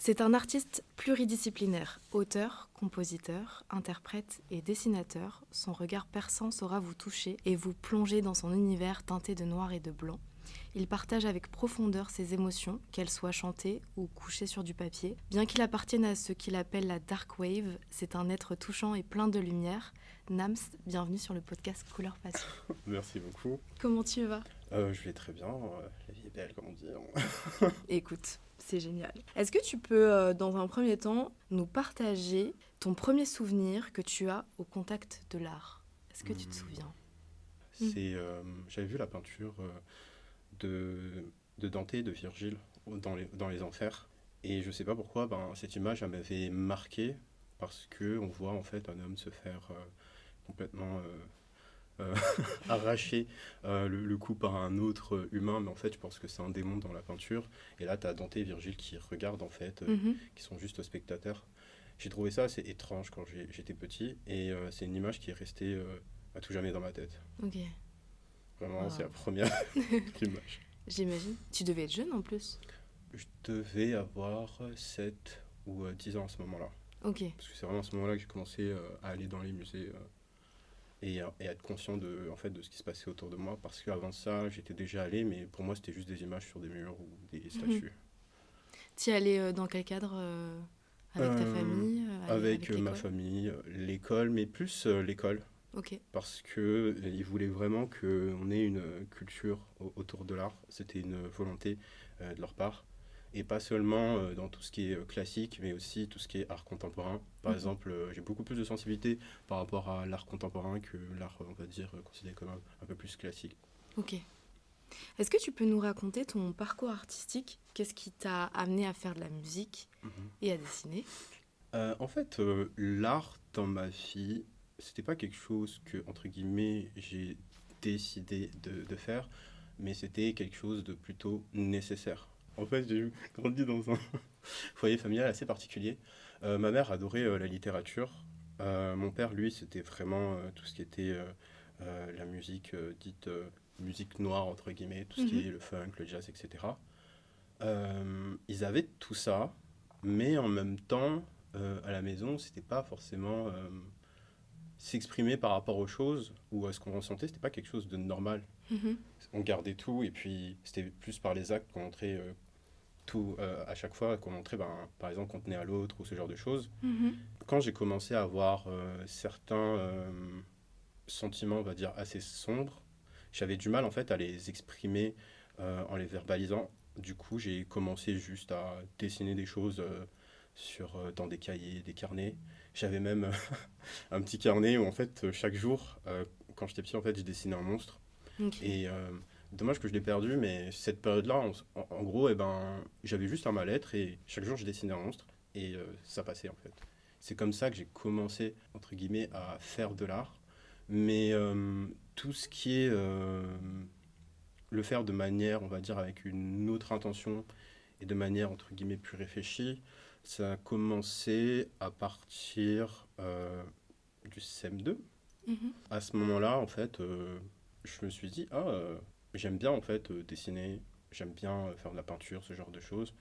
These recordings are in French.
C'est un artiste pluridisciplinaire, auteur, compositeur, interprète et dessinateur. Son regard perçant saura vous toucher et vous plonger dans son univers teinté de noir et de blanc. Il partage avec profondeur ses émotions, qu'elles soient chantées ou couchées sur du papier. Bien qu'il appartienne à ce qu'il appelle la dark wave, c'est un être touchant et plein de lumière. Nams, bienvenue sur le podcast Couleur Passion. Merci beaucoup. Comment tu vas ? Je vais très bien. La vie est belle, comme on dit. Hein. Écoute, c'est génial. Est-ce que tu peux, dans un premier temps, nous partager ton premier souvenir que tu as au contact de l'art ? Est-ce que tu te souviens ? J'avais vu la peinture de Dante et de Virgile dans les Enfers. Et je sais pas pourquoi, cette image elle m'avait marqué parce qu'on voit en fait un homme se faire complètement arracher le cou par un autre humain, mais en fait je pense que c'est un démon dans la peinture. Et là tu as Dante et Virgile qui regardent en fait, qui sont juste spectateurs. J'ai trouvé ça assez étrange quand j'étais petit et c'est une image qui est restée à tout jamais dans ma tête. Ok. Vraiment, Wow. c'est la première image. J'imagine. Tu devais être jeune en plus. Je devais avoir 7 ou 10 ans à ce moment-là. Ok. Parce que c'est vraiment à ce moment-là que j'ai commencé à aller dans les musées et à être conscient en fait, de ce qui se passait autour de moi. Parce qu'avant ça, j'étais déjà allé, mais pour moi, c'était juste des images sur des murs ou des statues. Tu y allais dans quel cadre avec ta famille Avec ma l'école famille, l'école, mais plus l'école. Ok. Parce qu'ils voulaient vraiment qu'on ait une culture autour de l'art. C'était une volonté de leur part. Et pas seulement dans tout ce qui est classique, mais aussi tout ce qui est art contemporain. Par exemple, j'ai beaucoup plus de sensibilité par rapport à l'art contemporain que l'art, on va dire, considéré comme un peu plus classique. Ok. Est-ce que tu peux nous raconter ton parcours artistique ? Qu'est-ce qui t'a amené à faire de la musique et à dessiner ? En fait, l'art dans ma vie, c'était pas quelque chose que, entre guillemets, j'ai décidé de faire, mais c'était quelque chose de plutôt nécessaire. En fait, j'ai grandi dans un foyer familial assez particulier. Ma mère adorait la littérature. Mon père, lui, c'était vraiment tout ce qui était la musique dite musique noire, entre guillemets, tout ce qui est le funk, le jazz, etc. Ils avaient tout ça, mais en même temps, à la maison, c'était pas forcément s'exprimer par rapport aux choses ou à ce qu'on ressentait, c'était pas quelque chose de normal. On gardait tout et puis c'était plus par les actes qu'on montrait tout à chaque fois, qu'on montrait par exemple qu'on tenait à l'autre ou ce genre de choses. Quand j'ai commencé à avoir certains sentiments, on va dire, assez sombres, j'avais du mal en fait à les exprimer en les verbalisant. Du coup, j'ai commencé juste à dessiner des choses dans des cahiers, des carnets. J'avais même un petit carnet où en fait chaque jour, quand j'étais petit, en fait, je dessinais un monstre. Ok. Et dommage que je l'ai perdu, mais cette période-là, en gros, j'avais juste un mal-être et chaque jour je dessinais un monstre et ça passait en fait. C'est comme ça que j'ai commencé, entre guillemets, à faire de l'art. Mais tout ce qui est le faire de manière, on va dire, avec une autre intention et de manière, entre guillemets, plus réfléchie, ça a commencé à partir du CM2. À ce moment-là, en fait, je me suis dit, j'aime bien en fait dessiner, j'aime bien faire de la peinture, ce genre de choses.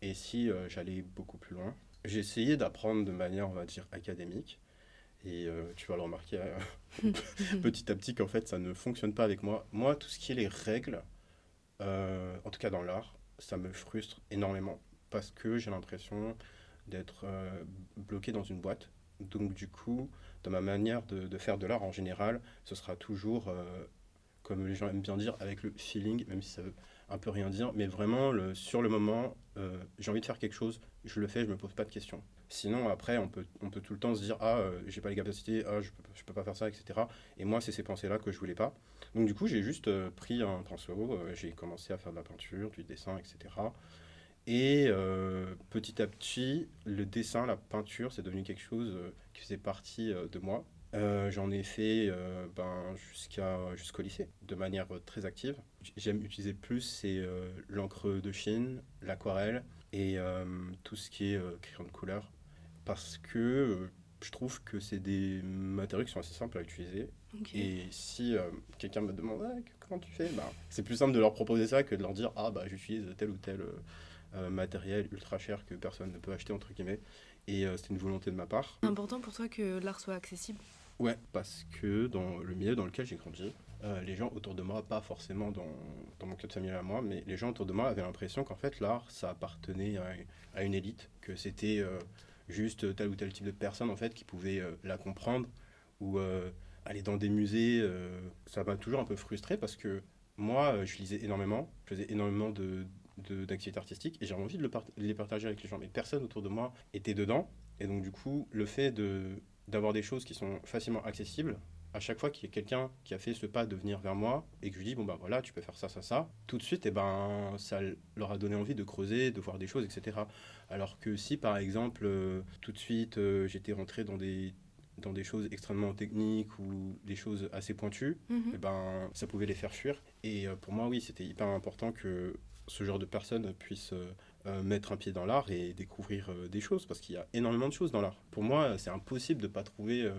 Et si j'allais beaucoup plus loin, j'ai essayé d'apprendre de manière, on va dire, académique. Et tu vas le remarquer petit à petit qu'en fait, ça ne fonctionne pas avec moi. Moi, tout ce qui est les règles, en tout cas dans l'art, ça me frustre énormément parce que j'ai l'impression d'être bloqué dans une boîte. Donc du coup, dans ma manière de faire de l'art en général, ce sera toujours, comme les gens aiment bien dire, avec le feeling, même si ça veut un peu rien dire, mais vraiment, sur le moment, j'ai envie de faire quelque chose, je le fais, je me pose pas de questions. Sinon, après, on peut tout le temps se dire, j'ai pas les capacités, je peux pas faire ça, etc. Et moi, c'est ces pensées-là que je voulais pas. Donc du coup, j'ai juste pris un pinceau, j'ai commencé à faire de la peinture, du dessin, etc. Et petit à petit, le dessin, la peinture, c'est devenu quelque chose qui faisait partie de moi. J'en ai fait jusqu'au lycée, de manière très active. J'aime utiliser plus l'encre de Chine, l'aquarelle et tout ce qui est crayon de couleur. Parce que je trouve que c'est des matériaux qui sont assez simples à utiliser. Ok. Et si quelqu'un me demande comment tu fais, c'est plus simple de leur proposer ça que de leur dire j'utilise tel ou tel matériel ultra cher que personne ne peut acheter, entre guillemets. Et c'était une volonté de ma part. C'est important pour toi que l'art soit accessible. Ouais, parce que dans le milieu dans lequel j'ai grandi, les gens autour de moi, pas forcément dans mon cadre familial à moi, mais les gens autour de moi avaient l'impression qu'en fait l'art, ça appartenait à une élite, que c'était juste tel ou tel type de personne en fait qui pouvait la comprendre ou aller dans des musées. Ça m'a toujours un peu frustré parce que moi, je lisais énormément, je faisais énormément d'activités artistiques et j'avais envie de les partager avec les gens, mais personne autour de moi était dedans. Et donc du coup, le fait d'avoir des choses qui sont facilement accessibles, à chaque fois qu'il y a quelqu'un qui a fait ce pas de venir vers moi et que je lui dis bon bah voilà tu peux faire ça ça ça, tout de suite et ben ça leur a donné envie de creuser, de voir des choses, etc. Alors que si par exemple tout de suite j'étais rentré dans des choses extrêmement techniques ou des choses assez pointues, et ben ça pouvait les faire fuir. Et pour moi oui c'était hyper important que ce genre de personnes puissent mettre un pied dans l'art et découvrir des choses, parce qu'il y a énormément de choses dans l'art. Pour moi, c'est impossible de ne pas trouver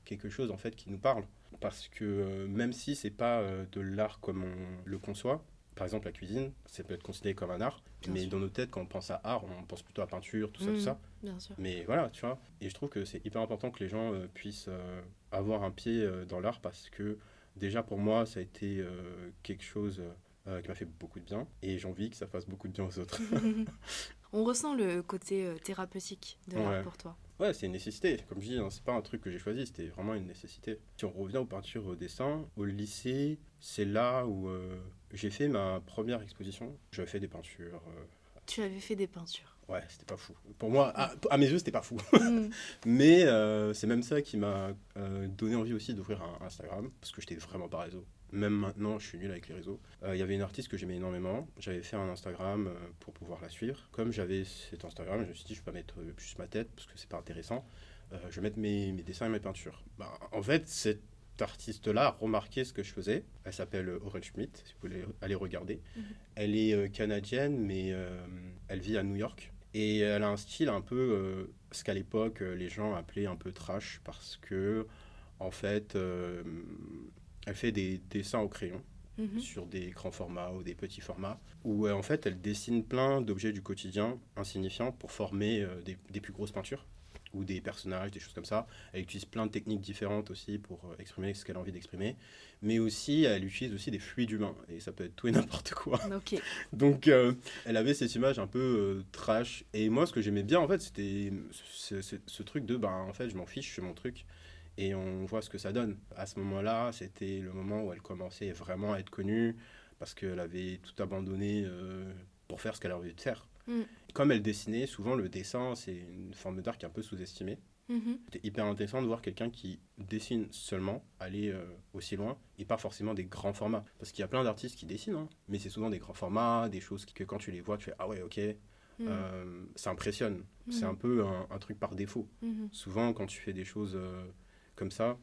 quelque chose en fait qui nous parle, parce que même si c'est pas de l'art comme on le conçoit, par exemple la cuisine, ça peut être considéré comme un art, Bien mais sûr. dans nos têtes, quand on pense à art, on pense plutôt à peinture, tout ça. Bien sûr. Mais voilà, tu vois. Et je trouve que c'est hyper important que les gens puissent avoir un pied dans l'art, parce que déjà pour moi, ça a été quelque chose qui m'a fait beaucoup de bien, et j'ai envie que ça fasse beaucoup de bien aux autres. On ressent le côté thérapeutique de l'art Ouais. pour toi. Ouais, c'est une nécessité. Comme je dis, hein, c'est pas un truc que j'ai choisi, c'était vraiment une nécessité. Si on revient aux peintures, au dessin, au lycée, c'est là où j'ai fait ma première exposition. J'avais fait des peintures. Tu avais fait des peintures. Ouais, c'était pas fou. Pour moi, à mes yeux, c'était pas fou. Mhm. Mais c'est même ça qui m'a donné envie aussi d'ouvrir un Instagram, parce que j'étais vraiment pas réseau. Même maintenant, je suis nul avec les réseaux. Il y avait une artiste que j'aimais énormément. J'avais fait un Instagram pour pouvoir la suivre. Comme j'avais cet Instagram, je me suis dit, je vais pas mettre juste ma tête, parce que c'est pas intéressant. Je vais mettre mes dessins et mes peintures. Bah, en fait, cette artiste-là a remarqué ce que je faisais. Elle s'appelle Aurel Schmidt, si vous voulez aller regarder. Mhm. Elle est canadienne, mais elle vit à New York. Et elle a un style un peu, ce qu'à l'époque, les gens appelaient un peu trash, parce que, en fait, elle fait des dessins au crayon Mhm. sur des grands formats ou des petits formats, où en fait, elle dessine plein d'objets du quotidien insignifiants pour former des plus grosses peintures, ou des personnages, des choses comme ça. Elle utilise plein de techniques différentes aussi pour exprimer ce qu'elle a envie d'exprimer, mais aussi, elle utilise aussi des fluides humains, et ça peut être tout et n'importe quoi. Ok. Donc, elle avait cette image un peu trash. Et moi, ce que j'aimais bien, en fait, c'était ce truc de, ben, en fait, je m'en fiche, je fais mon truc. Et on voit ce que ça donne. À ce moment-là, c'était le moment où elle commençait vraiment à être connue, parce qu'elle avait tout abandonné pour faire ce qu'elle avait envie de faire. Mm. Comme elle dessinait, souvent le dessin, c'est une forme d'art qui est un peu sous-estimée. Mhm. C'était hyper intéressant de voir quelqu'un qui dessine seulement aller aussi loin, et pas forcément des grands formats. Parce qu'il y a plein d'artistes qui dessinent, hein, mais c'est souvent des grands formats, des choses que quand tu les vois, tu fais ah ouais, ok, Mm. ça impressionne. Mhm. C'est un peu un truc par défaut. Mhm. Souvent, quand tu fais des choses comme ça,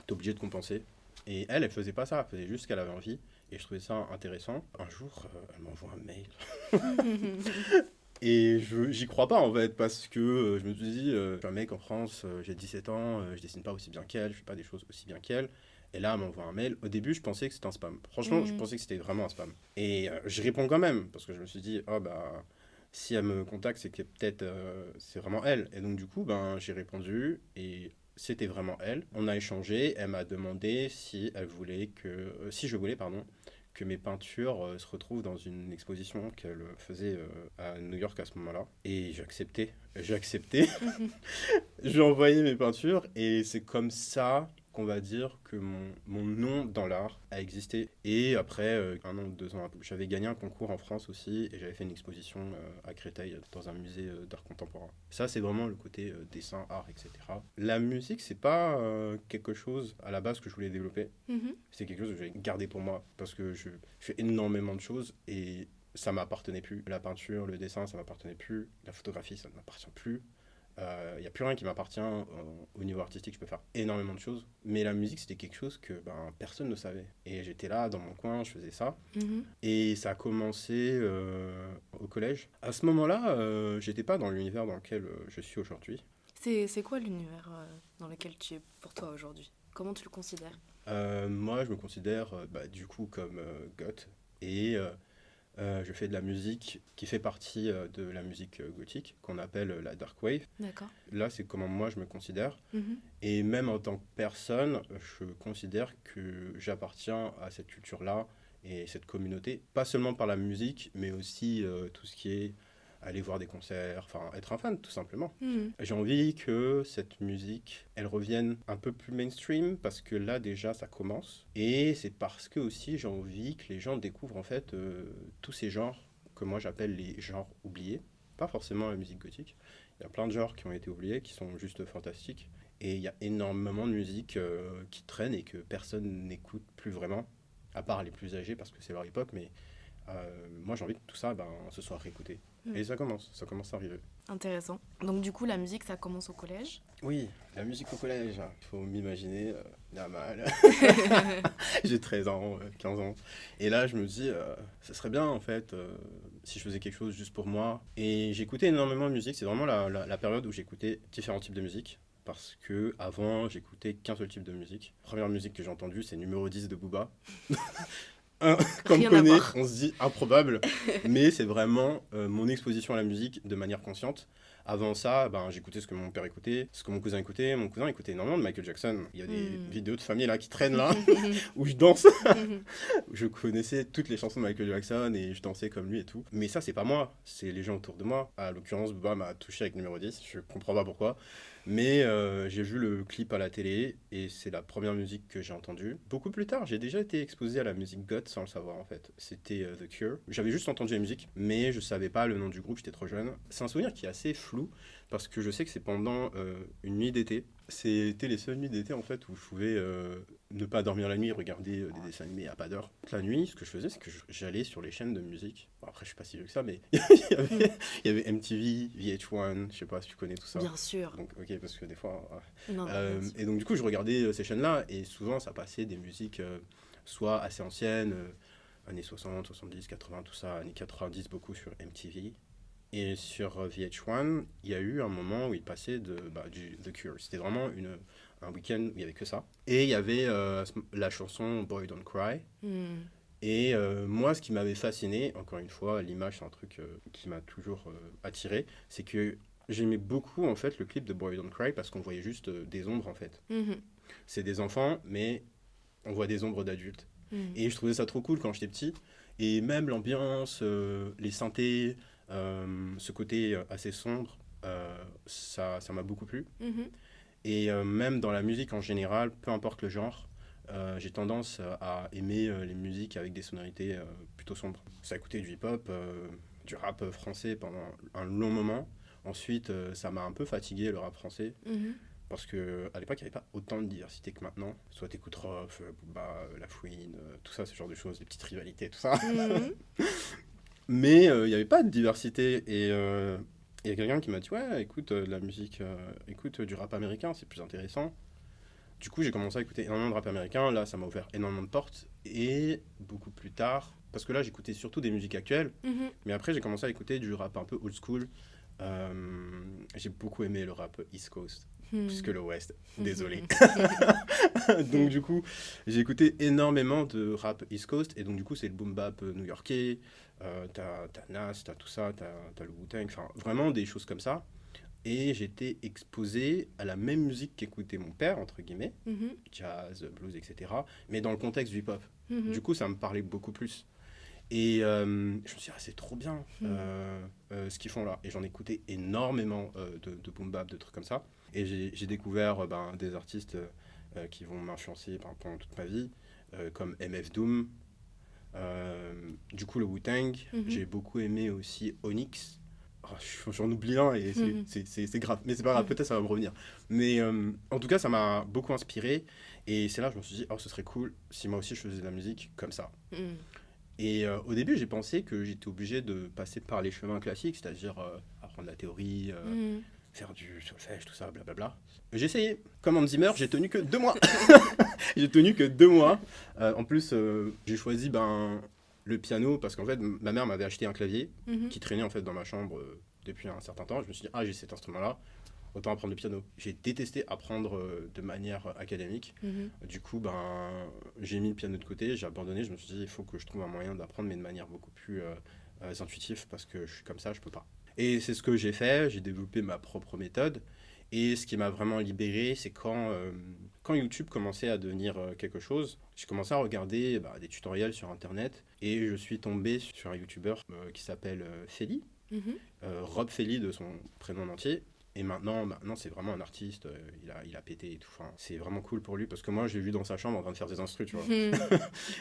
t'es obligé de compenser. Et elle faisait pas ça, elle faisait juste ce qu'elle avait envie. Et je trouvais ça intéressant. Un jour, elle m'envoie un mail. Et j'y crois pas en fait, parce que je me suis dit, je suis un mec en France, j'ai 17 ans, je dessine pas aussi bien qu'elle, je fais pas des choses aussi bien qu'elle. Et là, elle m'envoie un mail. Au début, je pensais que c'était un spam. Franchement, je Mm. pensais que c'était vraiment un spam. Et je réponds quand même, parce que je me suis dit, oh bah, si elle me contacte, c'est que peut-être c'est vraiment elle. Et donc, du coup, ben, j'ai répondu, et c'était vraiment elle. On a échangé, elle m'a demandé si elle voulait que, si je voulais, pardon, que mes peintures se retrouvent dans une exposition qu'elle faisait à New York à ce moment-là. Et j'ai accepté. J'ai accepté. J'ai envoyé mes peintures, et c'est comme ça qu'on va dire que mon nom dans l'art a existé. Et après, un an ou 2 ans après, j'avais gagné un concours en France aussi, et j'avais fait une exposition à Créteil dans un musée d'art contemporain. Ça, c'est vraiment le côté dessin, art, etc. La musique, c'est pas quelque chose à la base que je voulais développer. Mhm. C'est quelque chose que j'ai gardé pour moi, parce que je fais énormément de choses, et ça m'appartenait plus. La peinture, le dessin, ça m'appartenait plus. La photographie, ça ne m'appartient plus. Il n'y a plus rien qui m'appartient au niveau artistique. Je peux faire énormément de choses, mais la musique, c'était quelque chose que ben, personne ne savait. Et j'étais là dans mon coin, je faisais ça. Mhm. Et ça a commencé au collège. À ce moment-là, j'étais pas dans l'univers dans lequel je suis aujourd'hui. C'est quoi l'univers dans lequel tu es pour toi aujourd'hui? Comment tu le considères? Moi, je me considère du coup comme goth, et Je fais de la musique qui fait partie de la musique gothique, qu'on appelle la dark wave. D'accord. Là, c'est comment moi je me considère. Mhm. Et même en tant que personne, je considère que j'appartiens à cette culture-là et cette communauté, pas seulement par la musique, mais aussi tout ce qui est aller voir des concerts, enfin être un fan tout simplement. Mhm. J'ai envie que cette musique, elle revienne un peu plus mainstream parce que là déjà ça commence. Et c'est parce que aussi j'ai envie que les gens découvrent en fait tous ces genres que moi j'appelle les genres oubliés. Pas forcément la musique gothique. Il y a plein de genres qui ont été oubliés, qui sont juste fantastiques. Et il y a énormément de musique qui traîne et que personne n'écoute plus vraiment, à part les plus âgés parce que c'est leur époque. Mais moi j'ai envie que tout ça se soit réécouté. Et ça commence à arriver. Intéressant. Donc du coup, la musique, ça commence au collège. Oui, la musique au collège, il faut m'imaginer, normal. J'ai 13 ans, 15 ans. Et là, je me dis, ça serait bien en fait, si je faisais quelque chose juste pour moi. Et j'écoutais énormément de musique, c'est vraiment la période où j'écoutais différents types de musique. Parce que avant, j'écoutais qu'un seul type de musique. La première musique que j'ai entendue, c'est numéro 10 de Booba. Comme Rien à connaît, voir. on se dit improbable, mais c'est vraiment mon exposition à la musique de manière consciente. Avant ça, j'écoutais ce que mon père écoutait, ce que mon cousin écoutait. Mon cousin écoutait énormément de Michael Jackson. Il y a des vidéos de famille là qui traînent là, où je danse. Je connaissais toutes les chansons de Michael Jackson et je dansais comme lui et tout. Mais ça, c'est pas moi, c'est les gens autour de moi. À l'occurrence, Booba m'a touché avec numéro 10, je comprends pas pourquoi. Mais j'ai vu le clip à la télé et c'est la première musique que j'ai entendue. Beaucoup plus tard, j'ai déjà été exposé à la musique goth sans le savoir en fait. C'était The Cure. J'avais juste entendu la musique, mais je savais pas le nom du groupe, j'étais trop jeune. C'est un souvenir qui est assez flou parce que je sais que c'est pendant une nuit d'été. C'était les seules nuits d'été en fait où je pouvais ne pas dormir la nuit, regarder des dessins animés à pas d'heure. La nuit, ce que je faisais, c'est que j'allais sur les chaînes de musique. Bon, après, je suis pas si vieux que ça, mais il y avait MTV, VH1, je sais pas si tu connais tout ça. Bien sûr. Donc, ok, parce que des fois. Non, bien sûr. Et donc, du coup, je regardais ces chaînes-là et souvent, ça passait des musiques soit assez anciennes, années 60, 70, 80, tout ça, années 90, beaucoup sur MTV. Et sur VH1, il y a eu un moment où il passait du The Cure. C'était vraiment un week-end où il n'y avait que ça. Et il y avait la chanson Boy Don't Cry. Et moi, ce qui m'avait fasciné, encore une fois, l'image, c'est un truc qui m'a toujours attiré, c'est que j'aimais beaucoup en fait le clip de Boy Don't Cry parce qu'on voyait juste des ombres en fait. C'est des enfants, mais on voit des ombres d'adultes. Et je trouvais ça trop cool quand j'étais petit. Et même l'ambiance, les synthés, ce côté assez sombre, ça m'a beaucoup plu. Et même dans la musique en général, peu importe le genre, j'ai tendance à aimer les musiques avec des sonorités plutôt sombres. Ça a écouté du hip-hop, du rap français pendant un long moment. Ensuite, ça m'a un peu fatigué le rap français. Parce qu'à l'époque, il n'y avait pas autant de diversité que maintenant. Soit t'écoutes Rof, Booba, La Fouine, tout ça, ce genre de choses, des petites rivalités, tout ça. Mais il n'y avait pas de diversité. Et il y a quelqu'un qui m'a dit, ouais, écoute la musique, écoute du rap américain, c'est plus intéressant. Du coup, j'ai commencé à écouter énormément de rap américain. Là, ça m'a ouvert énormément de portes. Et beaucoup plus tard, parce que là, j'écoutais surtout des musiques actuelles. Mais après, j'ai commencé à écouter du rap un peu old school. J'ai beaucoup aimé le rap East Coast. Plus que le West, désolé. Donc du coup, j'ai écouté énormément de rap East Coast, et donc du coup, c'est le boom bap new-yorkais, t'as Nas, t'as tout ça, t'as le Wu-Tang, enfin vraiment des choses comme ça. Et j'étais exposé à la même musique qu'écoutait mon père, entre guillemets, jazz, blues, etc., mais dans le contexte du hip-hop. Du coup, ça me parlait beaucoup plus. Et je me suis dit, c'est trop bien ce qu'ils font là. Et j'en écoutais énormément de boom bap, de trucs comme ça. Et j'ai découvert des artistes qui vont m'influencer pendant toute ma vie, comme MF Doom, du coup le Wu-Tang. J'ai beaucoup aimé aussi Onyx. Oh, j'en oublie un et c'est grave, mais c'est pas grave, peut-être ça va me revenir. Mais en tout cas, ça m'a beaucoup inspiré. Et c'est là que je me suis dit, ce serait cool si moi aussi je faisais de la musique comme ça. Et au début, j'ai pensé que j'étais obligé de passer par les chemins classiques, c'est-à-dire apprendre la théorie, faire du solfège, tout ça, blablabla. J'ai essayé. Comme Hans Zimmer, j'ai tenu que 2 mois. J'ai tenu que 2 mois. En plus, j'ai choisi le piano parce qu'en fait, ma mère m'avait acheté un clavier qui traînait en fait dans ma chambre depuis un certain temps. Je me suis dit, j'ai cet instrument-là. autant apprendre le piano. J'ai détesté apprendre de manière académique. Mhm. Du coup, j'ai mis le piano de côté, j'ai abandonné. Je me suis dit, il faut que je trouve un moyen d'apprendre, mais de manière beaucoup plus intuitive, parce que je suis comme ça, je peux pas. Et c'est ce que j'ai fait, j'ai développé ma propre méthode. Et ce qui m'a vraiment libéré, c'est quand YouTube commençait à devenir quelque chose, j'ai commencé à regarder des tutoriels sur Internet et je suis tombé sur un YouTuber qui s'appelle Feli, Mhm. Rob Feli de son prénom entier. Et maintenant c'est vraiment un artiste, il a pété et tout. Enfin, c'est vraiment cool pour lui parce que moi, je l'ai vu dans sa chambre en train de faire des instrus, tu vois. Mhm.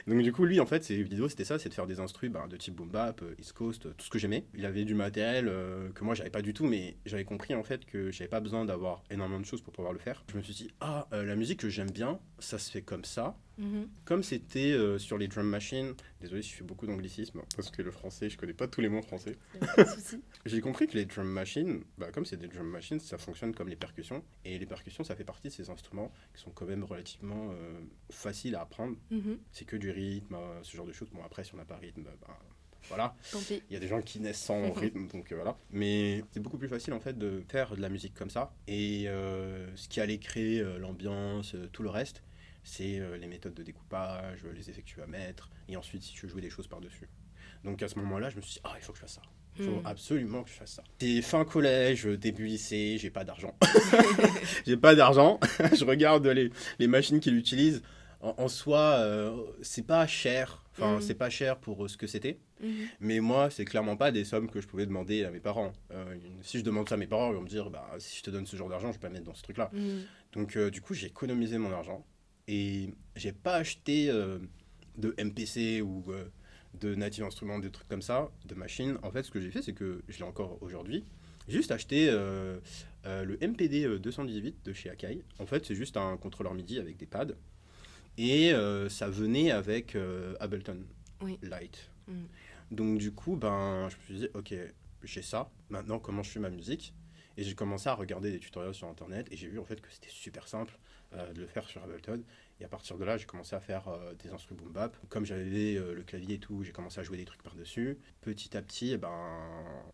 Donc du coup, lui, en fait, ses vidéos, c'était ça, c'est de faire des instrus de type boom bap, East Coast, tout ce que j'aimais. Il avait du matériel que moi, j'avais pas du tout, mais j'avais compris en fait que j'avais pas besoin d'avoir énormément de choses pour pouvoir le faire. Je me suis dit, la musique que j'aime bien, ça se fait comme ça. Mhm. Comme c'était sur les drum machines, désolé si je fais beaucoup d'anglicisme, parce que le français, je connais pas tous les mots français. Pas de souci. J'ai compris que les drum machines, comme c'est des drum machines, ça fonctionne comme les percussions. Et les percussions, ça fait partie de ces instruments qui sont quand même relativement faciles à apprendre. Mhm. C'est que du rythme, ce genre de choses. Bon, après, si on n'a pas rythme, voilà. Tant pis. Il y a des gens qui naissent sans rythme, donc voilà. Mais c'est beaucoup plus facile en fait de faire de la musique comme ça. Et ce qui allait créer l'ambiance, tout le reste, c'est les méthodes de découpage, les effets que tu vas mettre, et ensuite si tu veux jouer des choses par-dessus. Donc à ce moment-là, je me suis dit, il faut que je fasse ça. Il faut absolument que je fasse ça. C'est fin collège, début lycée, j'ai pas d'argent. J'ai pas d'argent. Je regarde les machines qu'il utilise. En soi, c'est pas cher. Enfin, c'est pas cher pour ce que c'était. Mhm. Mais moi, c'est clairement pas des sommes que je pouvais demander à mes parents. Si je demande ça à mes parents, ils vont me dire, si je te donne ce genre d'argent, je vais pas mettre dans ce truc-là. Mhm. Donc, du coup, j'ai économisé mon argent. Et j'ai pas acheté de MPC ou de Native Instruments, des trucs comme ça, de machines. En fait, ce que j'ai fait, c'est que je l'ai encore aujourd'hui. J'ai juste acheté le MPD 218 de chez Akai. En fait, c'est juste un contrôleur MIDI avec des pads. Et ça venait avec Ableton Oui. Lite. Mhm. Donc du coup, je me suis dit, ok, j'ai ça. Maintenant, comment je fais ma musique? Et j'ai commencé à regarder des tutoriels sur Internet et j'ai vu en fait que c'était super simple de le faire sur Ableton. Et à partir de là, j'ai commencé à faire des instruments boom bap. Comme j'avais le clavier et tout, j'ai commencé à jouer des trucs par-dessus. Petit à petit,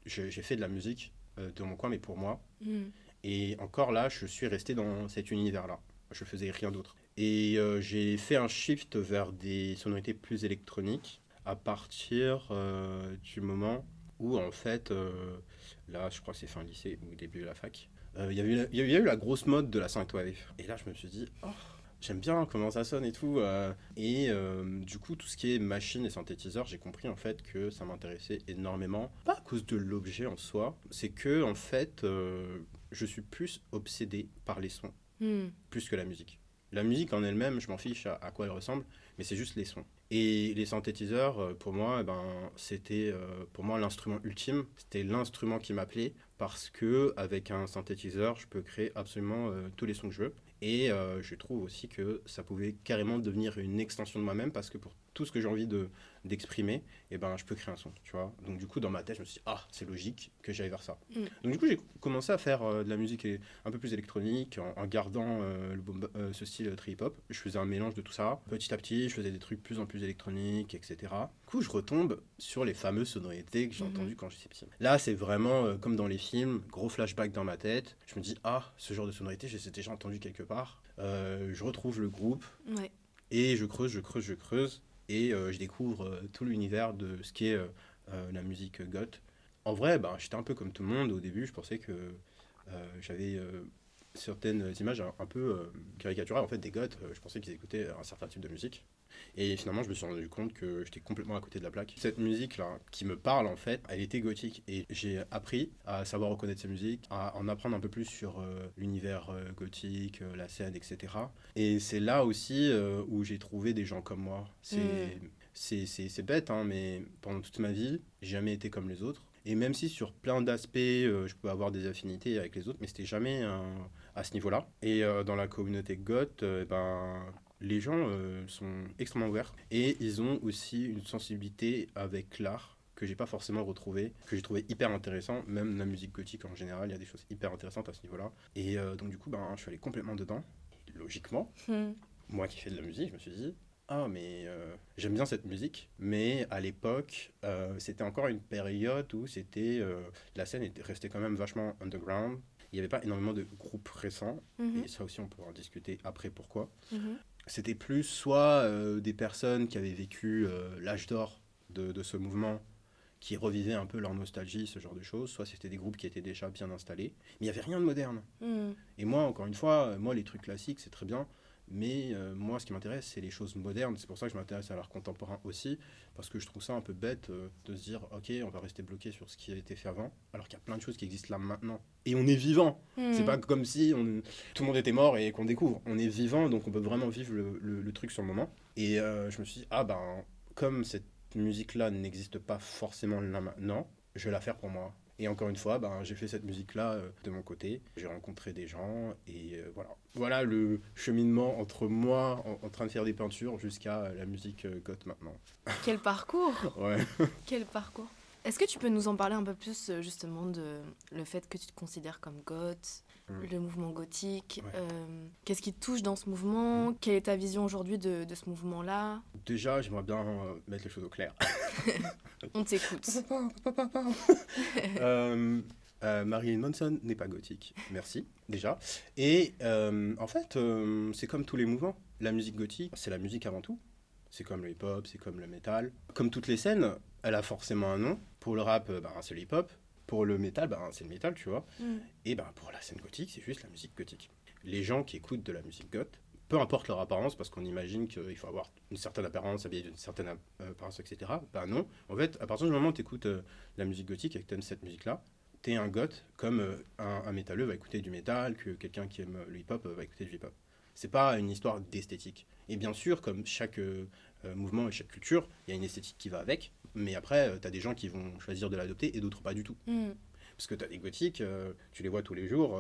j'ai fait de la musique de mon coin, mais pour moi. Mhm. Et encore là, je suis resté dans cet univers-là. Je faisais rien d'autre. Et j'ai fait un shift vers des sonorités plus électroniques à partir du moment où, en fait, là, je crois que c'est fin lycée ou début de la fac, il y a eu la grosse mode de la synthwave. Et là, je me suis dit, j'aime bien comment ça sonne et tout. Et du coup, tout ce qui est machine et synthétiseur, j'ai compris en fait que ça m'intéressait énormément. Pas à cause de l'objet en soi, c'est que en fait, je suis plus obsédé par les sons, Mhm. plus que la musique. La musique en elle-même, je m'en fiche à quoi elle ressemble, mais c'est juste les sons. Et les synthétiseurs, pour moi, c'était pour moi l'instrument ultime. C'était l'instrument qui m'appelait parce que avec un synthétiseur, je peux créer absolument tous les sons que je veux. Et je trouve aussi que ça pouvait carrément devenir une extension de moi-même parce que pour tout ce que j'ai envie d'exprimer, je peux créer un son, tu vois. Donc du coup, dans ma tête, je me suis dit, c'est logique que j'aille vers ça. Mhm. Donc du coup, j'ai commencé à faire de la musique un peu plus électronique en gardant ce style trip-hop. Je faisais un mélange de tout ça. Petit à petit, je faisais des trucs de plus en plus électroniques, etc. Du coup, je retombe sur les fameuses sonorités que j'ai entendues quand j'étais petit. Là, c'est vraiment comme dans les films, gros flashback dans ma tête. Je me dis, ce genre de sonorité, j'ai déjà entendu quelque part. Je retrouve le groupe Ouais. et je creuse. Et je découvre tout l'univers de ce qu'est la musique goth. En vrai, j'étais un peu comme tout le monde. Au début, je pensais que j'avais certaines images un peu caricaturales en fait, des goths. Je pensais qu'ils écoutaient un certain type de musique. Et finalement, je me suis rendu compte que j'étais complètement à côté de la plaque. Cette musique-là, qui me parle en fait, elle était gothique. Et j'ai appris à savoir reconnaître ces musiques, à en apprendre un peu plus sur l'univers gothique, la scène, etc. Et c'est là aussi où j'ai trouvé des gens comme moi. C'est bête, hein, mais pendant toute ma vie, j'ai jamais été comme les autres. Et même si sur plein d'aspects, je peux avoir des affinités avec les autres, mais c'était jamais à ce niveau-là. Et dans la communauté goth, les gens sont extrêmement ouverts et ils ont aussi une sensibilité avec l'art que j'ai pas forcément retrouvé, que j'ai trouvé hyper intéressant. Même la musique gothique en général, il y a des choses hyper intéressantes à ce niveau-là. Et donc du coup, je suis allé complètement dedans. Et logiquement, Mhm. moi qui fais de la musique, je me suis dit, mais j'aime bien cette musique, mais à l'époque, c'était encore une période où la scène était restée quand même vachement underground. Il n'y avait pas énormément de groupes récents, Mhm. et ça aussi on pourra en discuter après pourquoi. Mhm. C'était plus soit des personnes qui avaient vécu l'âge d'or de ce mouvement, qui revivaient un peu leur nostalgie, ce genre de choses, soit c'était des groupes qui étaient déjà bien installés, mais il n'y avait rien de moderne. Mhm. Et moi, encore une fois, moi les trucs classiques c'est très bien, mais moi ce qui m'intéresse c'est les choses modernes, c'est pour ça que je m'intéresse à l'art contemporain aussi, parce que je trouve ça un peu bête de se dire ok on va rester bloqué sur ce qui a été fait avant, alors qu'il y a plein de choses qui existent là maintenant. Et on est vivant, c'est pas Mhm. comme si tout le monde était mort et qu'on découvre, on est vivant donc on peut vraiment vivre le truc sur le moment. Et je me suis dit ah ben comme cette musique là n'existe pas forcément là maintenant, je vais la faire pour moi. Et encore une fois, ben, j'ai fait cette musique-là de mon côté. J'ai rencontré des gens et voilà. Voilà le cheminement entre moi en train de faire des peintures jusqu'à la musique goth maintenant. Quel parcours! Ouais. Quel parcours! Est-ce que tu peux nous en parler un peu plus justement de le fait que tu te considères comme goth, Mm. le mouvement gothique, Ouais. qu'est-ce qui te touche dans ce mouvement? Mm. Quelle est ta vision aujourd'hui de ce mouvement-là? Déjà, j'aimerais bien mettre les choses au clair. On t'écoute. Euh, Marilyn Manson n'est pas gothique, merci déjà. Et en fait, c'est comme tous les mouvements. La musique gothique, c'est la musique avant tout. C'est comme le hip-hop, c'est comme le metal. Comme toutes les scènes, elle a forcément un nom. Pour le rap, c'est le hip-hop. Pour le metal, c'est le metal, tu vois. Mm. Et pour la scène gothique, c'est juste la musique gothique. Les gens qui écoutent de la musique goth, peu importe leur apparence, parce qu'on imagine qu'il faut avoir une certaine apparence, habillé d'une certaine apparence, etc. Non. En fait, à partir du moment où tu écoutes la musique gothique et que tu aimes cette musique-là, t'es un goth comme un métalleux va écouter du métal, que quelqu'un qui aime le hip-hop va écouter du hip-hop. C'est pas une histoire d'esthétique. Et bien sûr, comme chaque mouvement et chaque culture, il y a une esthétique qui va avec, mais après, tu as des gens qui vont choisir de l'adopter et d'autres pas du tout. Mm. Parce que tu as des gothiques, tu les vois tous les jours,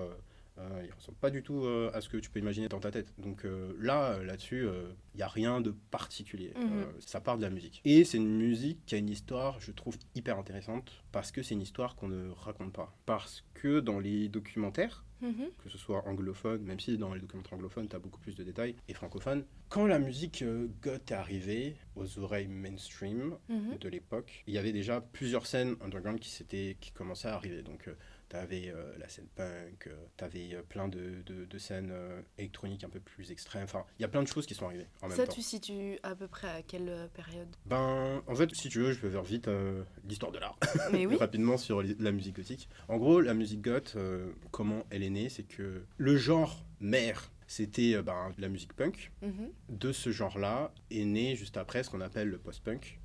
ils ressemblent pas du tout à ce que tu peux imaginer dans ta tête. Donc là-dessus, il n'y a rien de particulier. Mhm. Ça part de la musique. Et c'est une musique qui a une histoire, je trouve, hyper intéressante, parce que c'est une histoire qu'on ne raconte pas. Parce que dans les documentaires, Mhm. que ce soit anglophone, même si dans les documentaires anglophones, tu as beaucoup plus de détails, et francophones, quand la musique goth est arrivée aux oreilles mainstream Mhm. de l'époque, il y avait déjà plusieurs scènes underground qui commençaient à arriver. Donc, tu avais la scène punk, tu avais plein de scènes électroniques un peu plus extrêmes. Enfin, il y a plein de choses qui sont arrivées en même Ça, temps. tu situes à peu près à quelle période? En fait, si tu veux, je peux faire vite l'histoire de l'art. Mais oui. Rapidement sur la musique gothique. En gros, la musique goth, comment elle est née, c'est que le genre mère, c'était la musique punk. Mhm. De ce genre-là est né juste après ce qu'on appelle le post-punk.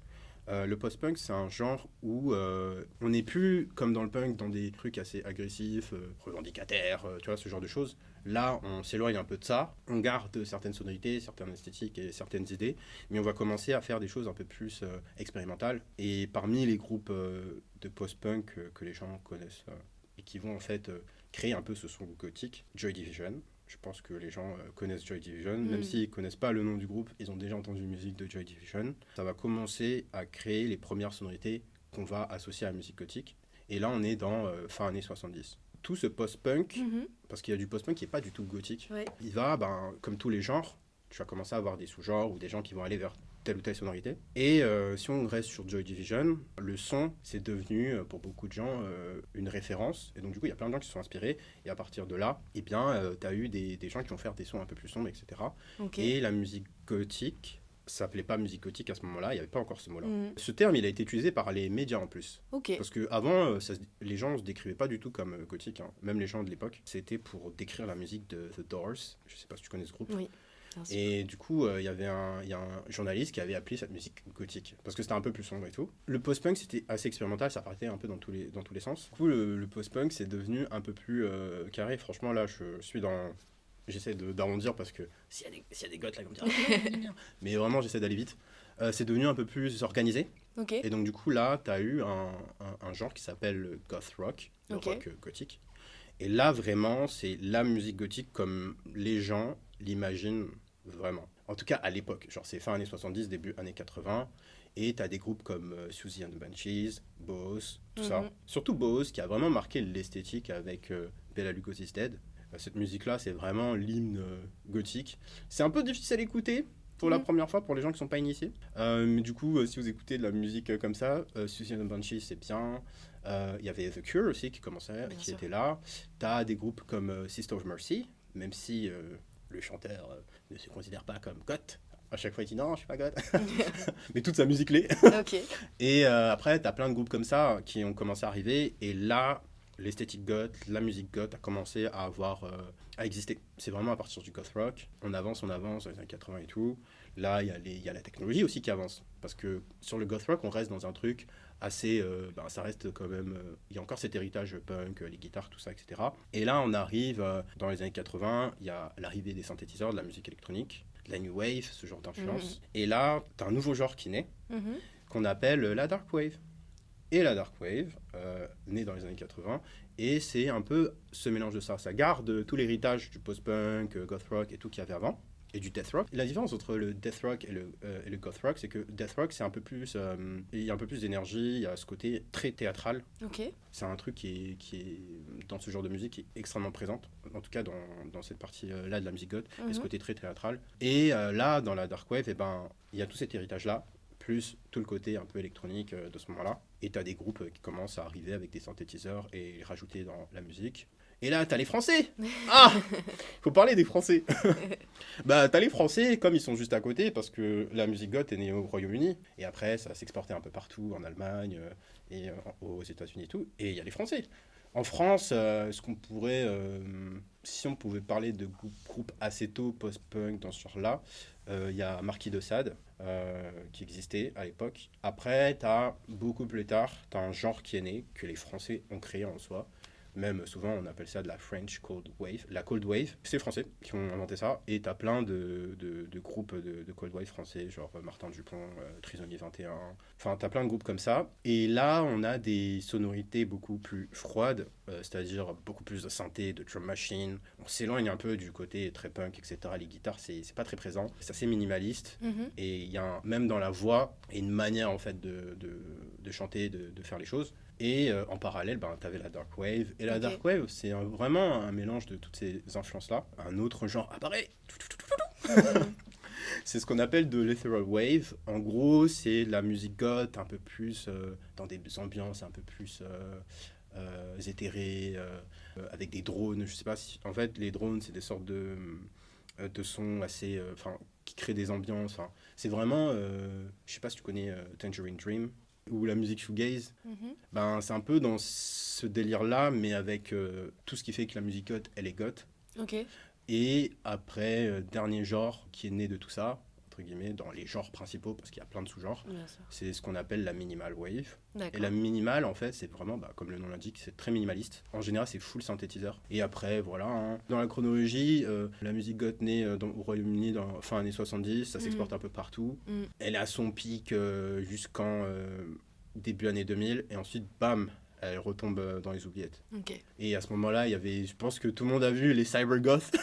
Le post-punk, c'est un genre où on n'est plus, comme dans le punk, dans des trucs assez agressifs, revendicataires, tu vois, ce genre de choses. Là, on s'éloigne un peu de ça, on garde certaines sonorités, certaines esthétiques et certaines idées, mais on va commencer à faire des choses un peu plus expérimentales. Et parmi les groupes de post-punk que les gens connaissent et qui vont en fait créer un peu ce son gothique, Joy Division. Je pense que les gens connaissent Joy Division, même s'ils ne connaissent pas le nom du groupe, ils ont déjà entendu une musique de Joy Division. Ça va commencer à créer les premières sonorités qu'on va associer à la musique gothique. Et là, on est dans fin années 70. Tout ce post-punk, Mhm. parce qu'il y a du post-punk qui n'est pas du tout gothique, Ouais. il va, comme tous les genres, tu vas commencer à avoir des sous-genres ou des gens qui vont aller vers telle ou telle sonorité. Et si on reste sur Joy Division, le son, c'est devenu pour beaucoup de gens une référence. Et donc du coup, il y a plein de gens qui se sont inspirés. Et à partir de là, tu as eu des gens qui vont faire des sons un peu plus sombres, etc. Ok. Et la musique gothique, ça s'appelait pas musique gothique à ce moment-là, il n'y avait pas encore ce mot-là. Mhm. Ce terme, il a été utilisé par les médias en plus. Ok. Parce qu'avant, les gens ne se décrivaient pas du tout comme gothique, hein. Même les gens de l'époque. C'était pour décrire la musique de The Doors. Je ne sais pas si tu connais ce groupe. Oui. Bien sûr. Et du coup, il y a un journaliste qui avait appelé cette musique gothique, parce que c'était un peu plus sombre et tout. Le post-punk, c'était assez expérimental, ça partait un peu dans tous les sens. Du coup, le post-punk, c'est devenu un peu plus carré. Franchement, là, je suis dans... J'essaie d'arrondir, parce que s'il y a des goths là, comme dire... Mais vraiment, j'essaie d'aller vite. C'est devenu un peu plus organisé. Ok. Et donc, du coup, là, tu as eu un genre qui s'appelle le goth rock, le Ok. rock gothique. Et là, vraiment, c'est la musique gothique comme les gens l'imaginent vraiment. En tout cas, à l'époque. Genre, c'est fin années 70, début années 80. Et tu as des groupes comme Susie and the Banshees, Bose, tout ça. Mhm. Surtout Bose, qui a vraiment marqué l'esthétique avec Bela Lugosi's Dead. Cette musique-là, c'est vraiment l'hymne gothique. C'est un peu difficile à écouter pour la Mhm. première fois, pour les gens qui ne sont pas initiés. Mais du coup, si vous écoutez de la musique comme ça, Susie and the Banshees, c'est bien. Il y avait The Cure aussi qui commençait, Bien qui sûr. était là. T'as des groupes comme Sister of Mercy, même si le chanteur ne se considère pas comme goth. À chaque fois, il dit non, je suis pas goth. Mais toute sa musique l'est. Ok. Et après, t'as plein de groupes comme ça qui ont commencé à arriver. Et là, l'esthétique goth, la musique goth a commencé à à exister. C'est vraiment à partir du goth rock. On avance dans les années 80 et tout. Là, il y a la technologie aussi qui avance. Parce que sur le goth rock, on reste dans un truc assez. Ça reste quand même. Il y a encore cet héritage punk, les guitares, tout ça, etc. Et là, on arrive dans les années 80. Il y a l'arrivée des synthétiseurs, de la musique électronique, de la new wave, ce genre d'influence. Et là, t'as un nouveau genre qui naît, Mhm. qu'on appelle la dark wave. Et la dark wave, née dans les années 80, et c'est un peu ce mélange de ça. Ça garde tout l'héritage du post-punk, goth rock et tout qu'il y avait avant, et du death rock. La différence entre le death rock et le goth rock, c'est que death rock, c'est un peu plus, il y a un peu plus d'énergie, il y a ce côté très théâtral. Ok. C'est un truc qui est dans ce genre de musique qui est extrêmement présente, en tout cas dans cette partie-là de la musique goth, et ce côté très théâtral. Et là, dans la dark wave, il y a tout cet héritage-là, plus tout le côté un peu électronique de ce moment-là. Et t'as des groupes qui commencent à arriver avec des synthétiseurs et les rajouter dans la musique. Et là, t'as les Français. Ah, faut parler des Français. Bah, t'as les Français, comme ils sont juste à côté, parce que la musique goth est née au Royaume-Uni. Et après, ça s'exportait un peu partout, en Allemagne aux États-Unis et tout. Et il y a les Français. En France, ce qu'on pourrait, si on pouvait parler de groupes assez tôt post-punk dans ce genre-là, il y a Marquis de Sade qui existait à l'époque. Après, t'as beaucoup plus tard, t'as un genre qui est né, que les Français ont créé en soi. Même souvent, on appelle ça de la French Cold Wave. La Cold Wave, c'est les Français qui ont inventé ça. Et t'as plein de groupes de Cold Wave français, genre Martin Dupont, Trisomie 21. Enfin, t'as plein de groupes comme ça. Et là, on a des sonorités beaucoup plus froides, c'est-à-dire beaucoup plus de synthé, de drum machine. On s'éloigne un peu du côté très punk, etc. Les guitares, c'est pas très présent. C'est assez minimaliste. Mhm. Et il y a même dans la voix, et une manière en fait de chanter, de faire les choses. Et en parallèle, tu avais la dark wave. Et la Ok. dark wave, c'est vraiment un mélange de toutes ces influences-là. Un autre genre apparaît. Mhm. C'est ce qu'on appelle de l'ethereal wave. En gros, c'est de la musique goth un peu plus dans des ambiances un peu plus éthérées, avec des drones. Je sais pas si... En fait, les drones, c'est des sortes de sons assez... qui créent des ambiances. C'est vraiment... je sais pas si tu connais Tangerine Dream ou la musique shoegaze. Mhm. C'est un peu dans ce délire-là, mais avec tout ce qui fait que la musique goth, elle est goth. Ok. Et après, dernier genre qui est né de tout ça, entre guillemets, dans les genres principaux, parce qu'il y a plein de sous-genres, Bien sûr. c'est ce qu'on appelle la minimal wave. Et D'accord. la minimal, en fait, c'est vraiment, comme le nom l'indique, c'est très minimaliste. En général, c'est full synthétiseur. Et après, voilà, hein. Dans la chronologie, la musique goth née au Royaume-Uni dans fin années 70, ça s'exporte un peu partout. Mm. Elle est à son pic jusqu'en début années 2000, et ensuite, bam, elle retombe dans les oubliettes. Ok. Et à ce moment-là, il y avait, je pense que tout le monde a vu les cybergoths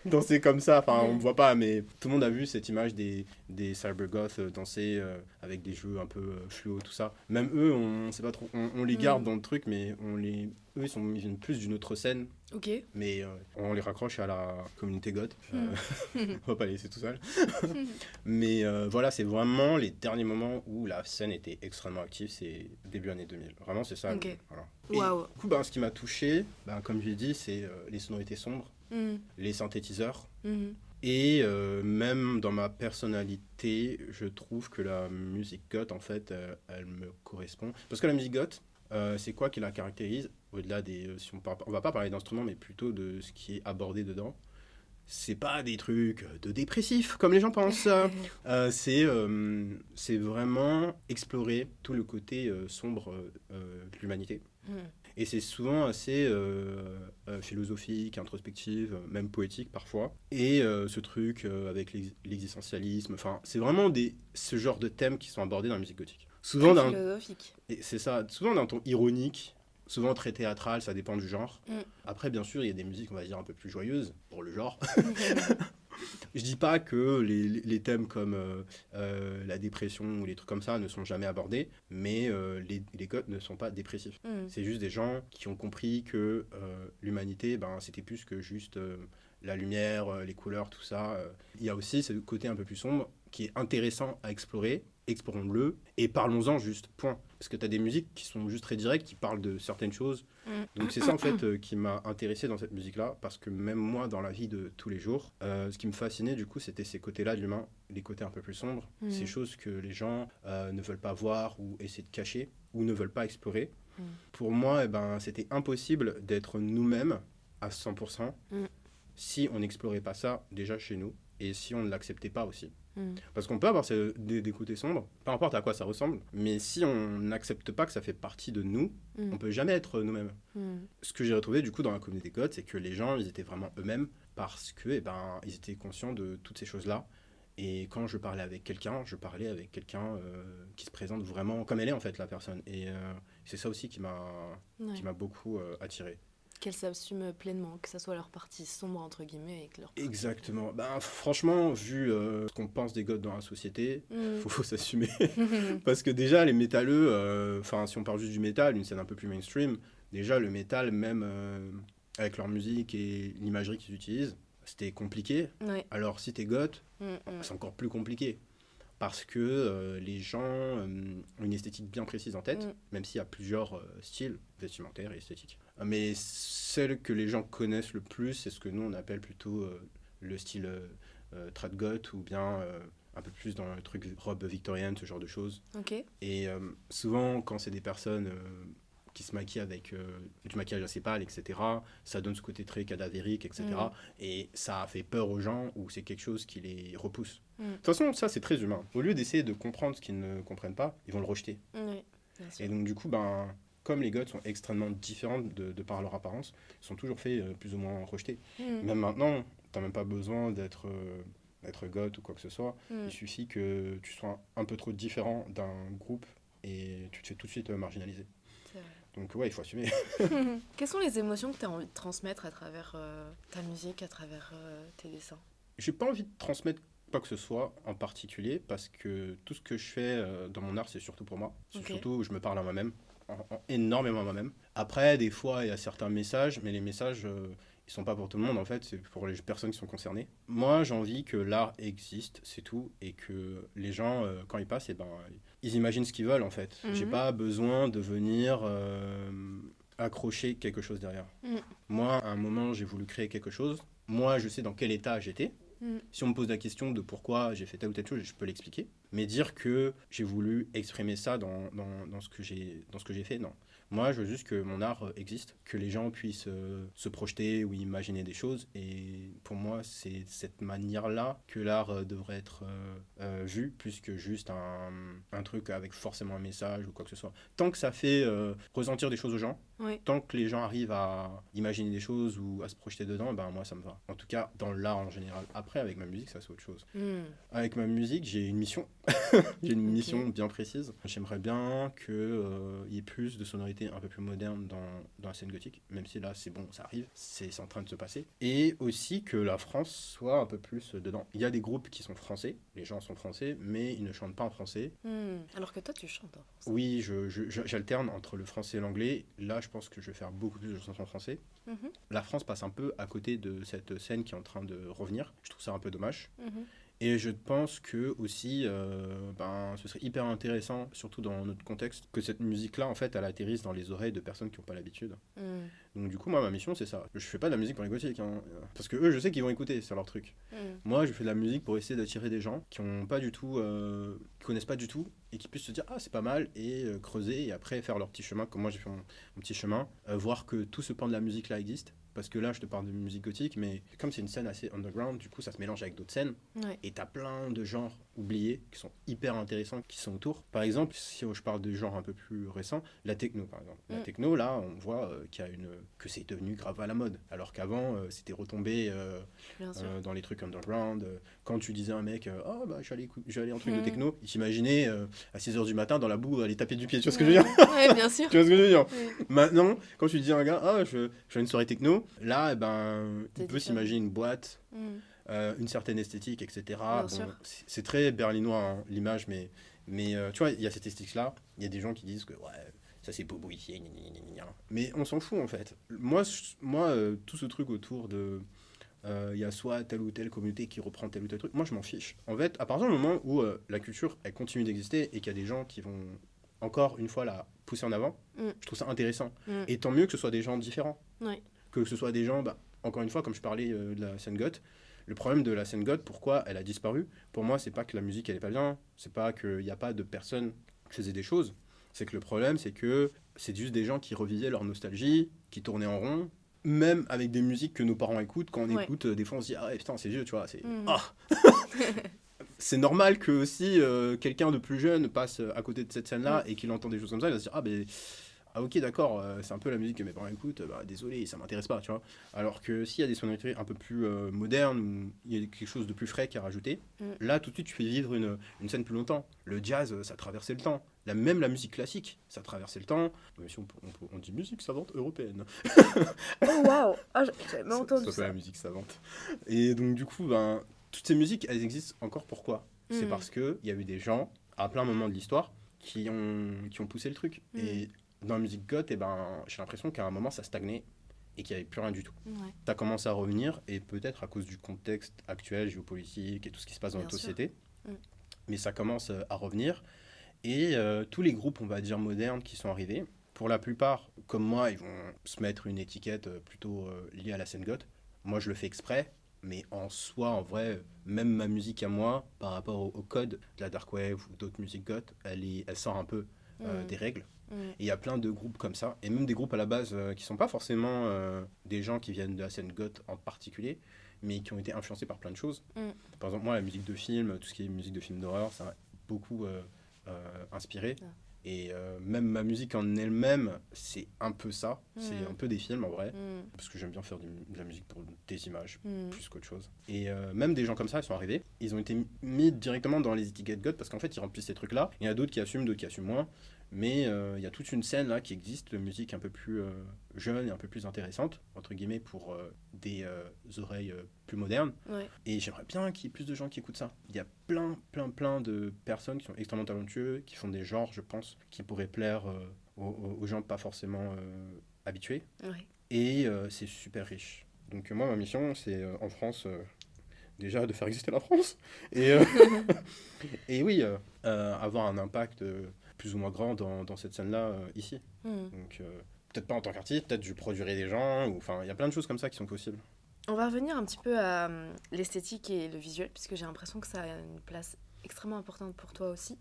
danser comme ça. Enfin, on ne voit pas, mais tout le monde a vu cette image des cybergoths danser avec des jeux un peu fluo, tout ça. Même eux, on sait pas trop, on les garde dans le truc, mais eux, ils viennent plus d'une autre scène. Ok. Mais on les raccroche à la communauté goth. On va pas les laisser tout seul. Mais voilà, c'est vraiment les derniers moments où la scène était extrêmement active, c'est début années 2000. Vraiment, c'est ça. Ok. Voilà. Waouh. Et du coup, ce qui m'a touché, comme je l'ai dit, c'est les sonorités sombres, Mhm. les synthétiseurs. Mhm. Et même dans ma personnalité, je trouve que la musique goth, en fait, elle me correspond. Parce que la musique goth, c'est quoi qui la caractérise? Au-delà des... si on va pas parler d'instruments, mais plutôt de ce qui est abordé dedans. C'est pas des trucs de dépressifs, comme les gens pensent. C'est vraiment explorer tout le côté sombre de l'humanité. Mhm. Et c'est souvent assez philosophique, introspective, même poétique parfois. Et ce truc avec l'existentialisme, c'est vraiment ce genre de thèmes qui sont abordés dans la musique gothique. Souvent Très philosophique. et c'est ça, souvent d'un ton ironique, souvent très théâtral, ça dépend du genre. Mm. Après, bien sûr, il y a des musiques, on va dire, un peu plus joyeuses, pour le genre. Je dis pas que les thèmes comme la dépression ou les trucs comme ça ne sont jamais abordés, mais les goths ne sont pas dépressifs. Mm. C'est juste des gens qui ont compris que l'humanité, c'était plus que juste la lumière, les couleurs, tout ça. Il y a aussi ce côté un peu plus sombre qui est intéressant à explorer, explorons-le et parlons-en juste, point. Parce que tu as des musiques qui sont juste très directes, qui parlent de certaines choses. Donc c'est ça en fait qui m'a intéressé dans cette musique-là, parce que même moi, dans la vie de tous les jours, ce qui me fascinait du coup, c'était ces côtés-là de l'humain, les côtés un peu plus sombres, ces choses que les gens ne veulent pas voir ou essayer de cacher, ou ne veulent pas explorer. Pour moi, c'était impossible d'être nous-mêmes à 100% si on n'explorait pas ça déjà chez nous, et si on ne l'acceptait pas aussi. Parce qu'on peut avoir des côtés sombres, peu importe à quoi ça ressemble, mais si on n'accepte pas que ça fait partie de nous, on peut jamais être nous-mêmes. Ce que j'ai retrouvé du coup dans la communauté goth, c'est que les gens, ils étaient vraiment eux-mêmes parce que ils étaient conscients de toutes ces choses-là. Et quand je parlais avec quelqu'un, je parlais avec quelqu'un qui se présente vraiment comme elle est en fait, la personne. Et c'est ça aussi qui m'a beaucoup attiré. Qu'elles s'assument pleinement, que ça soit leur partie sombre, entre guillemets, et que leur partie... Exactement. Franchement, vu ce qu'on pense des goths dans la société, faut s'assumer. Parce que déjà, les métalleux, si on parle juste du métal, une scène un peu plus mainstream, déjà, le métal, même avec leur musique et l'imagerie qu'ils utilisent, c'était compliqué. Ouais. Alors, si t'es goth, c'est encore plus compliqué. Parce que les gens ont une esthétique bien précise en tête, même s'il y a plusieurs styles vestimentaires et esthétiques. Mais celle que les gens connaissent le plus, c'est ce que nous on appelle plutôt le style trad goth, ou bien un peu plus dans le truc robe victorienne, ce genre de choses. Okay. Et souvent, quand c'est des personnes qui se maquillent avec du maquillage assez pâle, etc., ça donne ce côté très cadavérique, etc. Et ça fait peur aux gens, ou c'est quelque chose qui les repousse. De toute façon, ça, c'est très humain. Au lieu d'essayer de comprendre ce qu'ils ne comprennent pas, ils vont le rejeter. Oui, bien sûr. Et donc, du coup, comme les goths sont extrêmement différents de par leur apparence, ils sont toujours faits plus ou moins rejetés. Même maintenant, t'as même pas besoin d'être goth ou quoi que ce soit. Il suffit que tu sois un peu trop différent d'un groupe et tu te fais tout de suite marginaliser. Donc ouais, il faut assumer. Quelles sont les émotions que tu as envie de transmettre à travers ta musique, à travers tes dessins ? J'ai pas envie de transmettre quoi que ce soit en particulier, parce que tout ce que je fais dans mon art, c'est surtout pour moi. C'est surtout, je me parle à moi-même, énormément à moi-même. Après, des fois, il y a certains messages, mais les messages, ils sont pas pour tout le monde, en fait, c'est pour les personnes qui sont concernées. Moi, j'ai envie que l'art existe, c'est tout, et que les gens, quand ils passent, ils imaginent ce qu'ils veulent, en fait. J'ai pas besoin de venir accrocher quelque chose derrière. Moi, à un moment, j'ai voulu créer quelque chose. Moi, je sais dans quel état j'étais. Si on me pose la question de pourquoi j'ai fait telle ou telle chose, je peux l'expliquer. Mais dire que j'ai voulu exprimer ça dans ce que j'ai fait, non. Moi, je veux juste que mon art existe, que les gens puissent se projeter ou imaginer des choses. Et pour moi, c'est cette manière-là que l'art devrait être vu, plus que juste un truc avec forcément un message ou quoi que ce soit. Tant que ça fait ressentir des choses aux gens, tant que les gens arrivent à imaginer des choses ou à se projeter dedans, moi, ça me va. En tout cas, dans l'art en général. Après, avec ma musique, ça, c'est autre chose. Avec ma musique, j'ai une mission. J'ai une mission bien précise. J'aimerais bien qu'il y ait plus de sonorités un peu plus modernes dans la scène gothique, même si là, c'est bon, ça arrive, c'est en train de se passer. Et aussi que la France soit un peu plus dedans. Il y a des groupes qui sont français, les gens sont français, mais ils ne chantent pas en français. Alors que toi, tu chantes en français. Oui, j'alterne entre le français et l'anglais. Là, je pense que je vais faire beaucoup plus de chansons en français. La France passe un peu à côté de cette scène qui est en train de revenir. Je trouve ça un peu dommage. Et je pense que aussi, ce serait hyper intéressant, surtout dans notre contexte, que cette musique-là, en fait, elle atterrisse dans les oreilles de personnes qui n'ont pas l'habitude. Donc du coup, moi, ma mission, c'est ça. Je fais pas de la musique pour les gothiques, parce que eux, je sais qu'ils vont écouter, c'est leur truc. Moi, je fais de la musique pour essayer d'attirer des gens qui ont pas du tout, qui connaissent pas du tout, et qui puissent se dire, ah, c'est pas mal, et creuser, et après faire leur petit chemin, comme moi j'ai fait mon petit chemin, voir que tout ce pan de la musique-là existe. Parce que là, je te parle de musique gothique, mais comme c'est une scène assez underground, du coup, ça se mélange avec d'autres scènes. Et t'as plein de genres oubliés qui sont hyper intéressants, qui sont autour. Par exemple, si je parle de genres un peu plus récents, la techno, par exemple. La techno, là, on voit que c'est devenu grave à la mode. Alors qu'avant, c'était retombé dans les trucs underground. Quand tu disais à un mec, je vais aller en truc de techno, il t'imaginait à 6h du matin dans la boue aller taper du pied. Tu vois ce que je veux dire ? Ouais, bien sûr. Tu vois ce que je veux dire ? Maintenant, quand tu dis à un gars, je fais une soirée techno, là, il peut s'imaginer une boîte, une certaine esthétique, etc. C'est très berlinois, l'image, mais tu vois, il y a cette esthétique-là. Il y a des gens qui disent que ça c'est bobo ici, mais on s'en fout en fait. Moi, tout ce truc autour de il y a soit telle ou telle communauté qui reprend tel ou tel truc. Moi, je m'en fiche. En fait, à partir du moment où la culture, elle continue d'exister et qu'il y a des gens qui vont, encore une fois, la pousser en avant, je trouve ça intéressant. Et tant mieux que ce soit des gens différents. Ouais. Que ce soit des gens, encore une fois, comme je parlais de la scène goth, le problème de la scène goth, pourquoi elle a disparu, pour moi, c'est pas que la musique, elle est pas bien, c'est pas qu'il n'y a pas de personnes qui faisaient des choses, c'est que le problème, c'est que c'est juste des gens qui revivaient leur nostalgie, qui tournaient en rond, même avec des musiques que nos parents écoutent, quand on écoute, des fois on se dit, ah ouais, putain, c'est vieux, tu vois, c'est... Ah c'est normal que aussi quelqu'un de plus jeune passe à côté de cette scène-là et qu'il entend des choses comme ça, il va se dire, ah ok d'accord, c'est un peu la musique que mes parents écoutent, désolé, ça m'intéresse pas, tu vois. Alors que s'il y a des sonorités un peu plus modernes, où il y a quelque chose de plus frais qui a rajouté, là tout de suite tu fais vivre une scène plus longtemps. Le jazz, ça traversait le temps. Même la musique classique, ça traversait le temps. Même si on dit musique savante européenne. Oh waouh, j'avais pas entendu Ça ça. fait la musique savante. Et donc du coup, toutes ces musiques, elles existent encore pourquoi C'est parce qu'il y a eu des gens, à plein moment de l'histoire, qui ont poussé le truc. Et dans la musique goth, j'ai l'impression qu'à un moment, ça stagnait et qu'il n'y avait plus rien du tout. Ouais. Ça commence à revenir, et peut-être à cause du contexte actuel, géopolitique et tout ce qui se passe dans notre société. Mais ça commence à revenir. Et tous les groupes, on va dire, modernes qui sont arrivés, pour la plupart, comme moi, ils vont se mettre une étiquette plutôt liée à la scène goth. Moi, je le fais exprès, mais en soi, en vrai, même ma musique à moi, par rapport au code de la dark wave ou d'autres musiques goth, elle sort un peu des règles. Et il y a plein de groupes comme ça, et même des groupes à la base qui sont pas forcément des gens qui viennent de la scène goth en particulier, mais qui ont été influencés par plein de choses. Par exemple, moi, la musique de film, tout ce qui est musique de film d'horreur, ça m'a beaucoup inspiré. Et même ma musique en elle-même, c'est un peu ça. C'est un peu des films en vrai. Parce que j'aime bien faire de la musique pour des images, plus qu'autre chose. Et même des gens comme ça, ils sont arrivés. Ils ont été mis directement dans les étiquettes goth parce qu'en fait, ils remplissent ces trucs-là. Il y en a d'autres qui assument moins. Mais il y a toute une scène là qui existe de musique un peu plus jeune et un peu plus intéressante, entre guillemets, pour des oreilles plus modernes. Et j'aimerais bien qu'il y ait plus de gens qui écoutent ça. Il y a plein de personnes qui sont extrêmement talentueux, qui font des genres, je pense, qui pourraient plaire aux gens pas forcément habitués. Et c'est super riche. Donc moi, ma mission, c'est en France... déjà de faire exister la France et, et oui, avoir un impact plus ou moins grand dans cette scène-là ici. Donc peut-être pas en tant qu'artiste, peut-être je produirai des gens, enfin il y a plein de choses comme ça qui sont possibles. On va revenir un petit peu à l'esthétique et le visuel, puisque j'ai l'impression que ça a une place extrêmement importante pour toi aussi.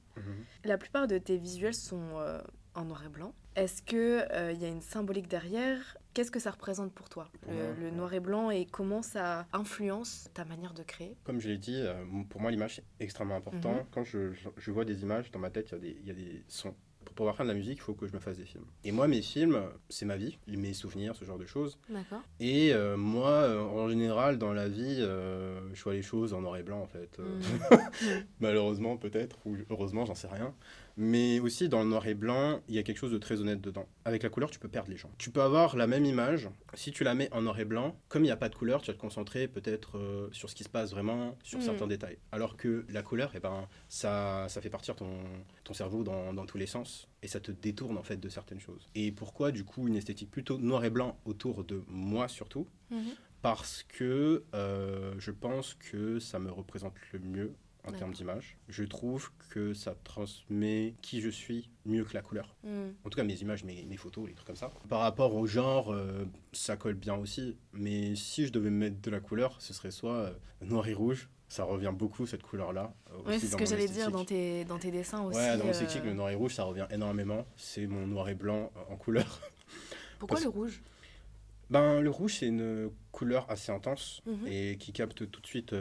La plupart de tes visuels sont en noir et blanc. Est-ce qu'il y a une symbolique derrière ? Qu'est-ce que ça représente pour toi, le noir et blanc, et comment ça influence ta manière de créer ? Comme je l'ai dit, pour moi l'image c'est extrêmement important. Quand je vois des images, dans ma tête il y a des sons. Pour pouvoir faire de la musique, il faut que je me fasse des films. Et moi, mes films, c'est ma vie, mes souvenirs, ce genre de choses. D'accord. Et moi, en général, dans la vie, je vois les choses en noir et blanc, en fait. Malheureusement, peut-être, ou heureusement, j'en sais rien. Mais aussi, dans le noir et blanc, il y a quelque chose de très honnête dedans. Avec la couleur, tu peux perdre les gens. Tu peux avoir la même image, si tu la mets en noir et blanc, comme il n'y a pas de couleur, tu vas te concentrer peut-être sur ce qui se passe vraiment, sur certains détails. Alors que la couleur, ça fait partir ton cerveau dans tous les sens, et ça te détourne en fait de certaines choses. Et pourquoi du coup une esthétique plutôt noir et blanc autour de moi surtout ? Parce que je pense que ça me représente le mieux en termes d'image. Je trouve que ça transmet qui je suis mieux que la couleur. En tout cas, mes images, mes photos, les trucs comme ça. Par rapport au genre, ça colle bien aussi. Mais si je devais mettre de la couleur, ce serait soit noir et rouge. Ça revient beaucoup, cette couleur-là. Oui, c'est ce que j'allais dire dans tes dessins aussi. Ouais, dans l'esthétique, le noir et rouge, ça revient énormément. C'est mon noir et blanc en couleur. Pourquoi le rouge ? Le rouge, c'est une couleur assez intense et qui capte tout de suite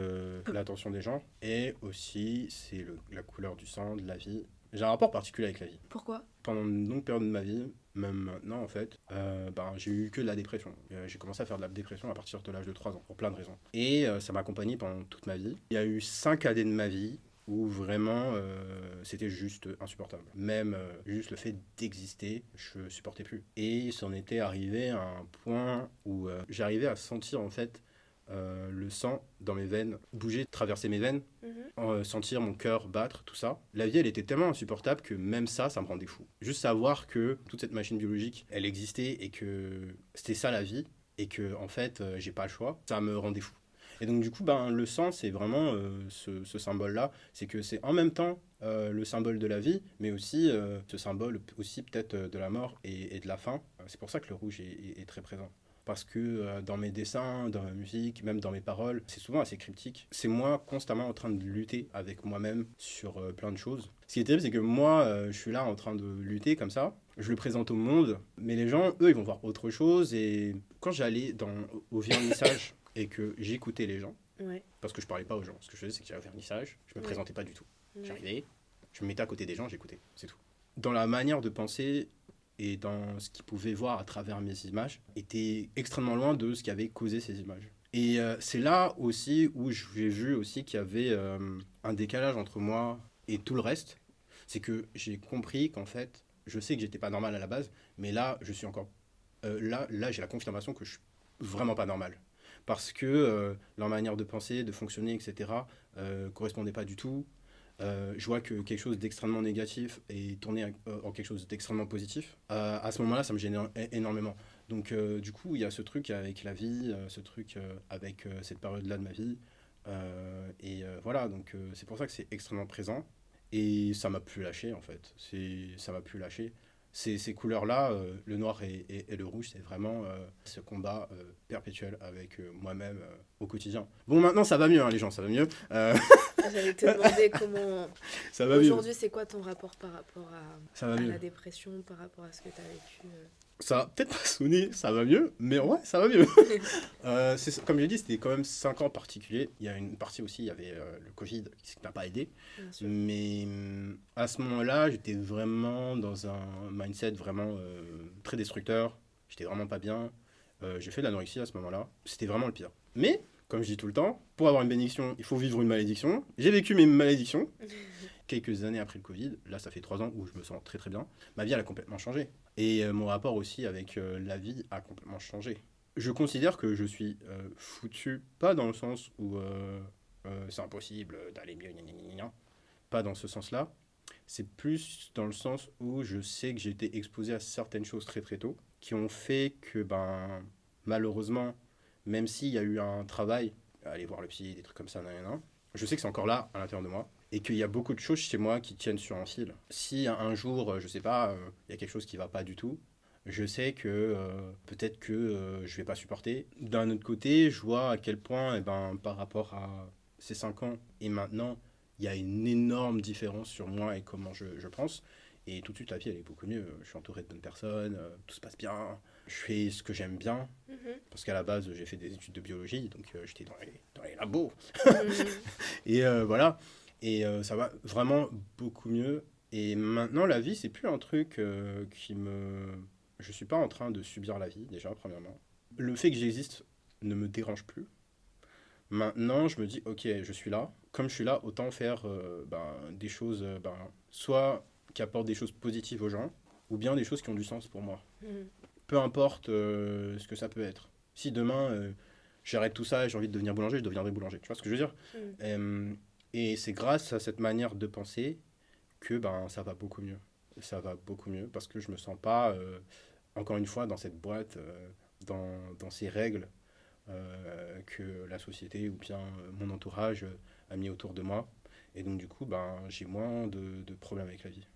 l'attention des gens. Et aussi, c'est la couleur du sang, de la vie. J'ai un rapport particulier avec la vie. Pourquoi ? Pendant une longue période de ma vie, même maintenant en fait, j'ai eu que de la dépression. J'ai commencé à faire de la dépression à partir de l'âge de 3 ans, pour plein de raisons. Et ça m'a accompagné pendant toute ma vie. Il y a eu 5 années de ma vie où vraiment c'était juste insupportable. Même juste le fait d'exister, je supportais plus. Et c'en était arrivé à un point où j'arrivais à sentir en fait le sang dans mes veines bouger, traverser mes veines, sentir mon cœur battre, tout ça. La vie, elle était tellement insupportable que même ça me rendait fou. Juste savoir que toute cette machine biologique, elle existait et que c'était ça la vie et que en fait, j'ai pas le choix, ça me rendait fou. Et donc, du coup, ben, le sang, c'est vraiment ce symbole-là. C'est que c'est en même temps le symbole de la vie, mais aussi ce symbole aussi peut-être de la mort et de la fin. C'est pour ça que le rouge est très présent. Parce que dans mes dessins, dans ma musique, même dans mes paroles, c'est souvent assez cryptique. C'est moi constamment en train de lutter avec moi-même sur plein de choses. Ce qui est terrible, c'est que moi, je suis là en train de lutter comme ça. Je le présente au monde, mais les gens, eux, ils vont voir autre chose. Et quand j'allais au vernissage et que j'écoutais les gens, Ouais. parce que je parlais pas aux gens, ce que je faisais, c'est que j'allais au vernissage, je me Ouais. présentais pas du tout. Ouais. J'arrivais, je me mettais à côté des gens, j'écoutais, c'est tout. Dans la manière de penser et dans ce qu'ils pouvaient voir à travers mes images, était extrêmement loin de ce qui avait causé ces images. Et c'est là aussi où j'ai vu aussi qu'il y avait un décalage entre moi et tout le reste. C'est que j'ai compris qu'en fait, je sais que j'étais pas normal à la base, mais là, je suis encore... là, j'ai la confirmation que je suis vraiment pas normal. Parce que leur manière de penser, de fonctionner, etc., correspondait pas du tout. Je vois que quelque chose d'extrêmement négatif est tourné en quelque chose d'extrêmement positif. À ce moment-là, ça me gêne énormément. Donc, du coup, il y a ce truc avec la vie, ce truc avec cette période-là de ma vie. Voilà, donc c'est pour ça que c'est extrêmement présent. Et ça m'a plus lâché, en fait. Ça m'a plus lâché. Ces couleurs-là, le noir et le rouge, c'est vraiment ce combat perpétuel avec moi-même au quotidien. Bon, maintenant, ça va mieux, hein, les gens, ça va mieux. J'allais te demander comment... Ça va mieux. Aujourd'hui, c'est quoi ton rapport par rapport Ça va à mieux. la dépression, par rapport à ce que tu as vécu Ça va peut-être pas sonner, ça va mieux, mais ouais, ça va mieux. Comme je l'ai dit, c'était quand même 5 ans particuliers. Il y a une partie aussi, il y avait le Covid qui n'a pas aidé. Bien sûr. Mais à ce moment-là, j'étais vraiment dans un mindset vraiment très destructeur. J'étais vraiment pas bien. J'ai fait de l'anorexie à ce moment-là. C'était vraiment le pire. Mais, comme je dis tout le temps, pour avoir une bénédiction, il faut vivre une malédiction. J'ai vécu mes malédictions. Quelques années après le Covid, là ça fait 3 ans où je me sens très très bien, ma vie elle a complètement changé. Et mon rapport aussi avec la vie a complètement changé. Je considère que je suis foutu, pas dans le sens où c'est impossible d'aller mieux, gna gna gna gna. Pas dans ce sens-là. C'est plus dans le sens où je sais que j'ai été exposé à certaines choses très très tôt, qui ont fait que, ben, malheureusement, même s'il y a eu un travail, aller voir le psy, des trucs comme ça, nan, nan, nan, je sais que c'est encore là, à l'intérieur de moi, et qu'il y a beaucoup de choses chez moi qui tiennent sur un fil. Si un jour, je sais pas, il y a quelque chose qui va pas du tout, je sais que peut-être que je vais pas supporter. D'un autre côté, je vois à quel point, eh ben, par rapport à ces 5 ans et maintenant, il y a une énorme différence sur moi et comment je pense. Et tout de suite, la vie, elle est beaucoup mieux. Je suis entouré de bonnes personnes, tout se passe bien. Je fais ce que j'aime bien, parce qu'à la base, j'ai fait des études de biologie, donc j'étais dans les labos. Et voilà. Et ça va vraiment beaucoup mieux. Et maintenant, la vie, c'est plus un truc qui me... Je suis pas en train de subir la vie, déjà, premièrement. Le fait que j'existe ne me dérange plus. Maintenant, je me dis, ok, je suis là. Comme je suis là, autant faire des choses, soit qui apportent des choses positives aux gens, ou bien des choses qui ont du sens pour moi. Peu importe ce que ça peut être. Si demain, j'arrête tout ça et j'ai envie de devenir boulanger, je deviendrai boulanger. Tu vois ce que je veux dire? Et c'est grâce à cette manière de penser que ça va beaucoup mieux. Ça va beaucoup mieux parce que je me sens pas, encore une fois, dans cette boîte, dans ces règles que la société ou bien mon entourage a mis autour de moi. Et donc, du coup, j'ai moins de problèmes avec la vie.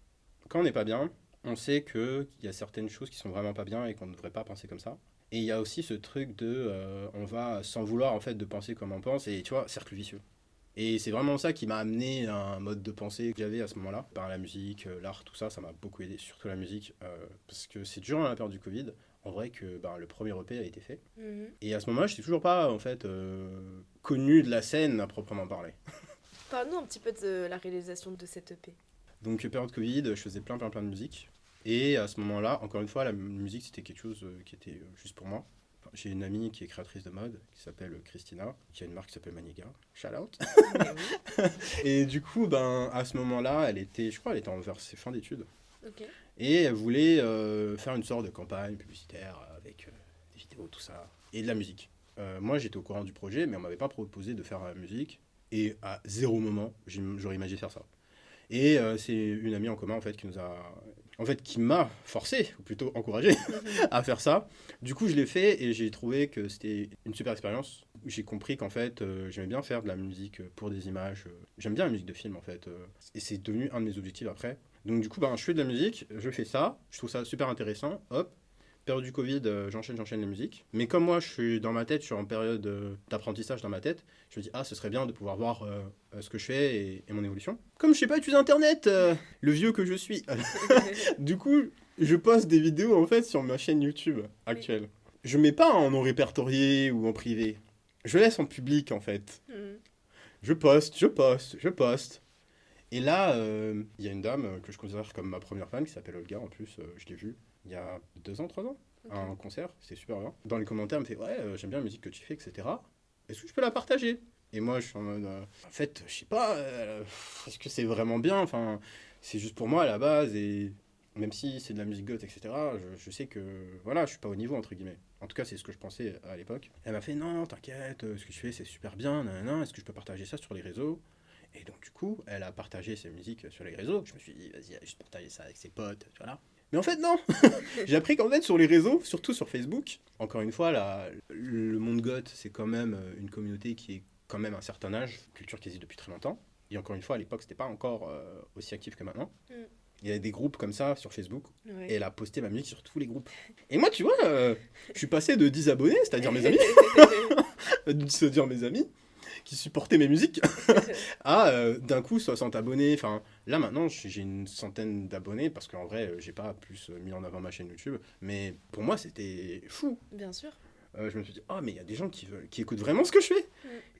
Quand on n'est pas bien, on sait qu'il y a certaines choses qui sont vraiment pas bien et qu'on ne devrait pas penser comme ça. Et il y a aussi ce truc de on va sans vouloir en fait de penser comme on pense et tu vois, cercle vicieux. Et c'est vraiment ça qui m'a amené à un mode de pensée que j'avais à ce moment-là. La musique, l'art, tout ça, ça m'a beaucoup aidé, surtout la musique, parce que c'est durant la période du Covid, en vrai, que le premier EP a été fait. Et à ce moment-là, je n'étais toujours pas, en fait, connu de la scène à proprement parler. Parle-nous un petit peu de la réalisation de cette EP. Donc, période Covid, je faisais plein de musique. Et à ce moment-là, encore une fois, la musique, c'était quelque chose qui était juste pour moi. J'ai une amie qui est créatrice de mode, qui s'appelle Christina, qui a une marque qui s'appelle Maniga. Shout out. Et du coup, à ce moment-là, je crois qu'elle était vers ses fins d'études. Okay. Et elle voulait faire une sorte de campagne publicitaire avec des vidéos, tout ça, et de la musique. Moi, j'étais au courant du projet, mais on m'avait pas proposé de faire la musique. Et à 0 moment, j'aurais imaginé faire ça. Et c'est une amie en commun, en fait, qui nous a en fait, qui m'a forcé, ou plutôt encouragé, à faire ça. Du coup, je l'ai fait et j'ai trouvé que c'était une super expérience. J'ai compris qu'en fait, j'aimais bien faire de la musique pour des images. J'aime bien la musique de film, en fait. Et c'est devenu un de mes objectifs après. Donc, du coup, ben, je fais de la musique, je fais ça. Je trouve ça super intéressant. Hop. Période du Covid, j'enchaîne les musiques. Mais comme moi, je suis dans ma tête, je suis en période d'apprentissage dans ma tête, je me dis, ah, ce serait bien de pouvoir voir ce que je fais et mon évolution. Comme je sais pas utiliser Internet, le vieux que je suis. Du coup, je poste des vidéos, en fait, sur ma chaîne YouTube actuelle. Je mets pas en non répertorié ou en privé. Je laisse en public, en fait. Je poste. Et là, il y a une dame que je considère comme ma première fan, qui s'appelle Olga, en plus, je l'ai vue il y a 2 ans, 3 ans, à un concert, c'était super bien. Dans les commentaires, elle me fait, ouais, j'aime bien la musique que tu fais, etc. Est-ce que je peux la partager? Et moi, je suis en mode, en fait, je sais pas, est-ce que c'est vraiment bien? Enfin, c'est juste pour moi à la base, et même si c'est de la musique goth, etc., je sais que, voilà, je suis pas au niveau, entre guillemets. En tout cas, c'est ce que je pensais à l'époque. Elle m'a fait, non, t'inquiète, ce que tu fais, c'est super bien, nanana, est-ce que je peux partager ça sur les réseaux? Et donc, du coup, elle a partagé ses musiques sur les réseaux. Je me suis dit, vas-y, elle a juste partagé ça avec ses potes, voilà. Mais en fait, non. J'ai appris qu'en fait, sur les réseaux, surtout sur Facebook, encore une fois, le monde goth, c'est quand même une communauté qui est quand même à un certain âge, culture qui existe depuis très longtemps. Et encore une fois, à l'époque, c'était pas encore aussi actif que maintenant. Il y avait des groupes comme ça sur Facebook, et elle a posté ma musique sur tous les groupes. Et moi, tu vois, je suis passé de 10 abonnés, c'est-à-dire mes amis, c'est-à-dire mes amis, qui supportaient mes musiques, à d'un coup 60 abonnés. Enfin, là maintenant, j'ai une centaine d'abonnés parce qu'en vrai, j'ai pas plus mis en avant ma chaîne YouTube. Mais pour moi, c'était fou. Bien sûr. Je me suis dit, ah, mais il y a des gens qui écoutent vraiment ce que je fais.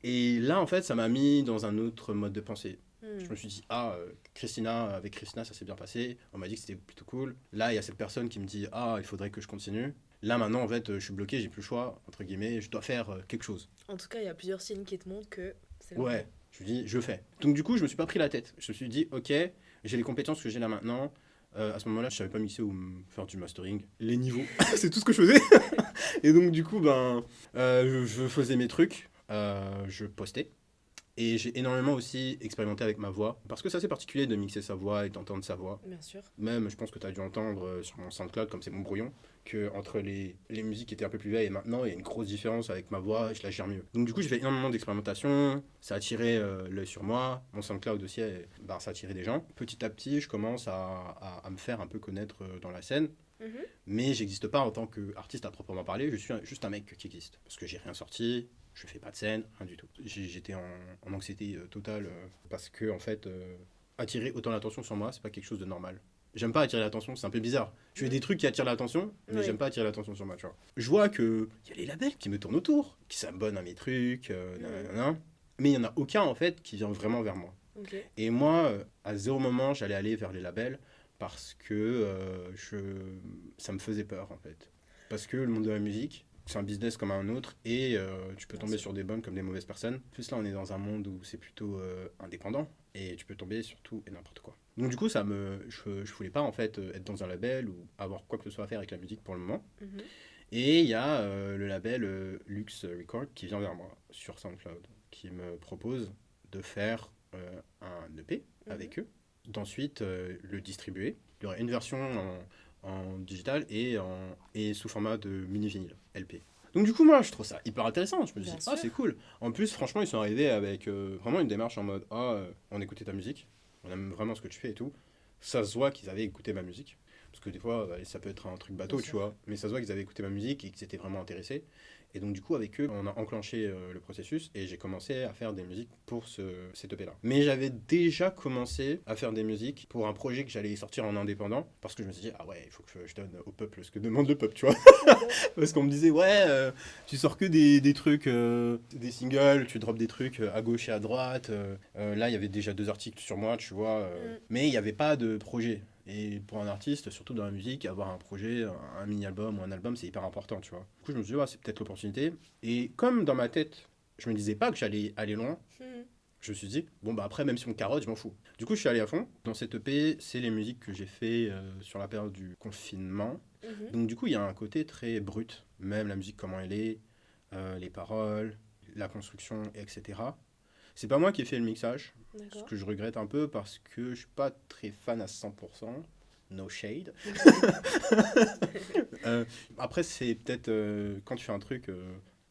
Et là, en fait, ça m'a mis dans un autre mode de pensée. Je me suis dit, avec Christina, ça s'est bien passé. On m'a dit que c'était plutôt cool. Là, il y a cette personne qui me dit, ah, il faudrait que je continue. Là, maintenant, en fait, je suis bloqué, j'ai plus le choix, entre guillemets, je dois faire quelque chose. En tout cas, il y a plusieurs signes qui te montrent que c'est le Ouais, moment. je me dis, je fais. Donc, du coup, je me suis pas pris la tête. Je me suis dit, ok, j'ai les compétences que j'ai là maintenant. À ce moment-là, je savais pas mixer ou faire du mastering. Les niveaux, c'est tout ce que je faisais. Et donc, du coup, je faisais mes trucs, je postais. Et j'ai énormément aussi expérimenté avec ma voix. Parce que c'est assez particulier de mixer sa voix et d'entendre sa voix. Bien sûr. Même, je pense que tu as dû entendre sur mon SoundCloud, comme c'est mon brouillon, que entre les musiques qui étaient un peu plus vieilles et maintenant, il y a une grosse différence avec ma voix et je la gère mieux. Donc du coup, j'ai fait énormément d'expérimentation, ça a attiré l'œil sur moi, mon SoundCloud aussi, ça a attiré des gens. Petit à petit, je commence à me faire un peu connaître dans la scène, mais j'existe pas en tant qu'artiste à proprement parler, je suis juste un mec qui existe. Parce que j'ai rien sorti, je fais pas de scène, rien du tout. J'étais en anxiété totale parce que, en fait, attirer autant l'attention sur moi, c'est pas quelque chose de normal. J'aime pas attirer l'attention, c'est un peu bizarre. Je fais des trucs qui attirent l'attention, mais j'aime pas attirer l'attention sur moi, tu vois. Je vois qu'il y a les labels qui me tournent autour, qui s'abonnent à mes trucs, nanana. Mais il y en a aucun, en fait, qui vient vraiment vers moi. Et moi, à zéro moment, j'allais aller vers les labels parce que ça me faisait peur, en fait. Parce que le monde de la musique, c'est un business comme un autre et tu peux tomber sur des bonnes comme des mauvaises personnes. Plus là, on est dans un monde où c'est plutôt indépendant et tu peux tomber sur tout et n'importe quoi. Donc du coup, je voulais pas en fait être dans un label ou avoir quoi que ce soit à faire avec la musique pour le moment. Et il y a le label Lux Record qui vient vers moi sur SoundCloud, qui me propose de faire un EP avec eux, d'ensuite le distribuer. Il y aurait une version en digital et sous format de mini-vinyle, LP. Donc du coup, moi, je trouve ça hyper intéressant. Je me dis, c'est cool. En plus, franchement, ils sont arrivés avec vraiment une démarche en mode, on écoutait ta musique, on aime vraiment ce que tu fais et tout. Ça se voit qu'ils avaient écouté ma musique. Parce que des fois, ça peut être un truc bateau, tu vois. Mais ça se voit qu'ils avaient écouté ma musique et qu'ils étaient vraiment intéressés. Et donc, du coup, avec eux, on a enclenché le processus et j'ai commencé à faire des musiques pour cet EP-là. Mais j'avais déjà commencé à faire des musiques pour un projet que j'allais sortir en indépendant parce que je me suis dit, ah ouais, il faut que je donne au peuple ce que demande le peuple, tu vois. Parce qu'on me disait, ouais, tu sors que des trucs, des singles, tu drops des trucs à gauche et à droite. Là, il y avait déjà 2 articles sur moi, tu vois. Mais il n'y avait pas de projet. Et pour un artiste, surtout dans la musique, avoir un projet, un mini-album ou un album, c'est hyper important, tu vois. Du coup, je me suis dit, c'est peut-être l'opportunité. Et comme dans ma tête, je me disais pas que j'allais aller loin, je me suis dit, après, même si on carotte, je m'en fous. Du coup, je suis allé à fond. Dans cette EP, c'est les musiques que j'ai fait sur la période du confinement. Donc, du coup, il y a un côté très brut. Même la musique, comment elle est, les paroles, la construction, etc. C'est pas moi qui ai fait le mixage. Ce que je regrette un peu parce que je suis pas très fan à 100%. no shade. Après, c'est peut-être quand tu fais un truc,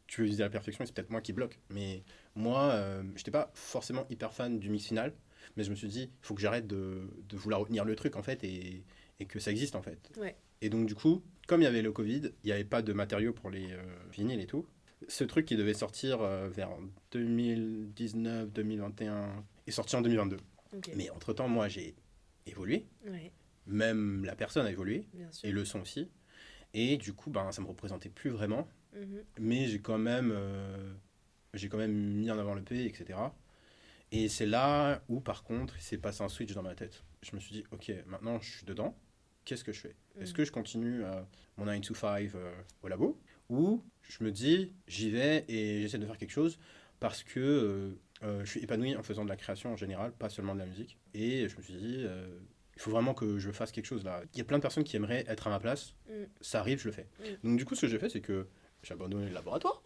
tu veux viser la perfection, et c'est peut-être moi qui bloque. Mais moi, j'étais pas forcément hyper fan du mix final, mais je me suis dit, il faut que j'arrête de vouloir retenir le truc en fait et que ça existe en fait. Ouais. Et donc, du coup, comme il y avait le Covid, il n'y avait pas de matériaux pour les vinyles et tout. Ce truc qui devait sortir vers 2019-2021 est sorti en 2022. Ok. Mais entre-temps, moi, j'ai évolué. Ouais, Même la personne a évolué. bien sûr. Et le son aussi. Et du coup, ben, ça me représentait plus vraiment. Mhm. Mais j'ai quand même mis en avant le P, etc. Et c'est là où, par contre, il s'est passé un switch dans ma tête. Je me suis dit, ok, maintenant je suis dedans. Qu'est-ce que je fais? Est-ce que je continue mon 9 to 5 au labo? Ou je me dis, j'y vais et j'essaie de faire quelque chose parce que je suis épanoui en faisant de la création en général, pas seulement de la musique. Et je me suis dit, il faut vraiment que je fasse quelque chose là. Il y a plein de personnes qui aimeraient être à ma place. Ça arrive, je le fais. Donc du coup, ce que j'ai fait, c'est que j'ai abandonné le laboratoire.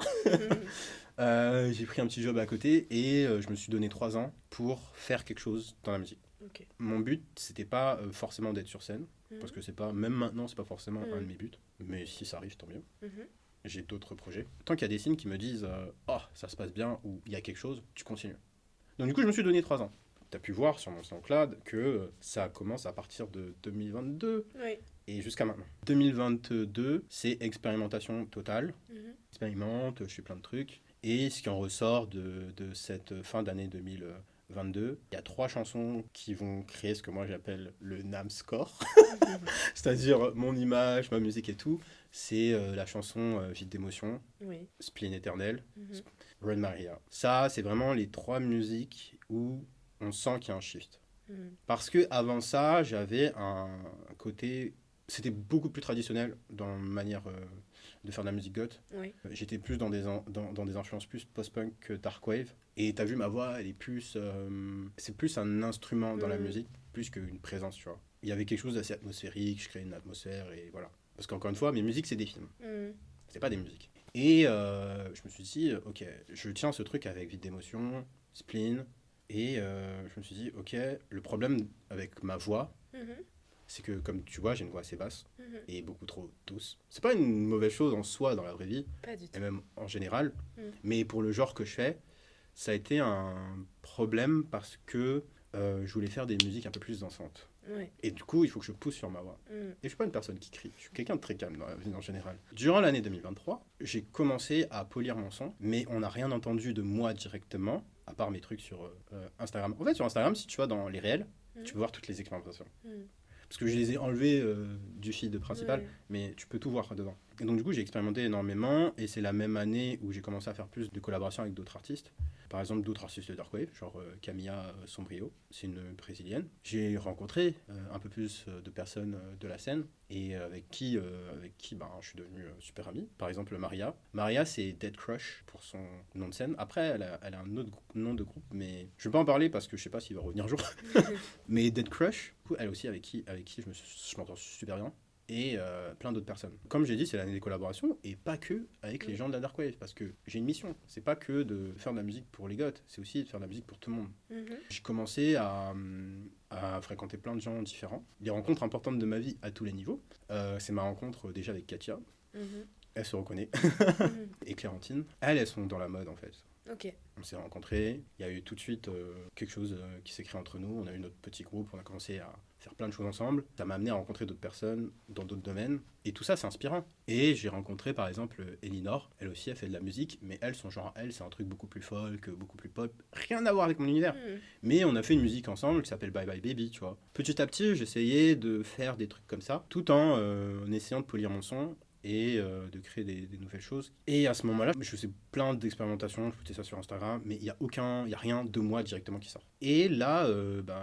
J'ai pris un petit job à côté et je me suis donné 3 ans pour faire quelque chose dans la musique. Ok. Mon but, c'était pas forcément d'être sur scène, parce que c'est pas, même maintenant, c'est pas forcément un de mes buts. Mais si ça arrive, tant mieux. Mhm. J'ai d'autres projets. Tant qu'il y a des signes qui me disent oh, ça se passe bien ou il y a quelque chose, tu continues. Donc du coup, je me suis donné 3 ans. Tu as pu voir sur mon SoundCloud que ça commence à partir de 2022 Ouais. et jusqu'à maintenant. 2022, c'est expérimentation totale. Mhm. J'expérimente, je fais plein de trucs. Et ce qui en ressort de cette fin d'année 2022, il y a 3 chansons qui vont créer ce que moi j'appelle le NAM score, c'est-à-dire mon image, ma musique et tout. C'est la chanson Vide d'émotion, Oui. Spleen éternel, Mhm. Run Maria. Ça, c'est vraiment les 3 musiques où on sent qu'il y a un shift. Mhm. Parce que avant ça, j'avais un côté, c'était beaucoup plus traditionnel dans ma manière de faire de la musique goth. Oui. J'étais plus dans dans des influences plus post-punk que dark wave. Et t'as vu, ma voix, elle est plus, c'est plus un instrument dans la musique, plus qu'une présence, tu vois. Il y avait quelque chose d'assez atmosphérique, je créais une atmosphère et voilà. Parce qu'encore une fois, mes musiques, c'est des films, Mhm. c'est pas des musiques. Et je me suis dit, ok, je tiens ce truc avec Vide d'émotion, Spleen, et je me suis dit, ok, le problème avec ma voix, Mhm. c'est que, comme tu vois, j'ai une voix assez basse Mhm. et beaucoup trop douce. C'est pas une mauvaise chose en soi dans la vraie vie, Pas du et tout. même en général, Mm. mais pour le genre que je fais, ça a été un problème parce que je voulais faire des musiques un peu plus dansantes. Ouais. Et du coup, il faut que je pousse sur ma voix. Mhm. Et je suis pas une personne qui crie, je suis quelqu'un de très calme dans la vie en général. Durant l'année 2023, j'ai commencé à polir mon son, mais on n'a rien entendu de moi directement, à part mes trucs sur Instagram. En fait, sur Instagram, si tu vas dans les réels, tu peux voir toutes les expérimentations. Mhm. Parce que je les ai enlevés du feed principal, Ouais. mais tu peux tout voir dedans. Et donc du coup, j'ai expérimenté énormément, et c'est la même année où j'ai commencé à faire plus de collaborations avec d'autres artistes. Par exemple, d'autres artistes de Dark Wave, genre Camilla Sombrio, c'est une brésilienne. J'ai rencontré un peu plus de personnes de la scène, et avec qui ben, je suis devenu super ami. Par exemple, Maria. Maria, c'est Dead Crush pour son nom de scène. Après, elle a un autre nom de groupe, mais je ne vais pas en parler parce que je sais pas s'il va revenir un jour. Mais Dead Crush, elle aussi, avec qui je m'entends super bien. Et plein d'autres personnes. Comme j'ai dit, c'est l'année des collaborations, et pas que avec les gens de la Dark Wave, parce que j'ai une mission. C'est pas que de faire de la musique pour les goths, c'est aussi de faire de la musique pour tout le monde. Mhm. J'ai commencé à fréquenter plein de gens différents. Des rencontres importantes de ma vie à tous les niveaux. C'est ma rencontre déjà avec Katia, Mhm. elle se reconnaît, Mhm. et Clémentine. Elles sont dans la mode en fait. Ok. On s'est rencontrés, il y a eu tout de suite quelque chose qui s'est créé entre nous, on a eu notre petit groupe, on a commencé à faire plein de choses ensemble. Ça m'a amené à rencontrer d'autres personnes dans d'autres domaines, et tout ça c'est inspirant. Et j'ai rencontré par exemple Elinor, elle aussi elle fait de la musique, mais elle, son genre, elle c'est un truc beaucoup plus folk, beaucoup plus pop, rien à voir avec mon univers. Mhm. Mais on a fait une musique ensemble qui s'appelle Bye Bye Baby, tu vois. Petit à petit, j'essayais de faire des trucs comme ça, tout en essayant de polir mon son et de créer des nouvelles choses. Et à ce moment-là, je faisais plein d'expérimentations, je foutais ça sur Instagram, mais il y a rien de moi directement qui sort. Et là,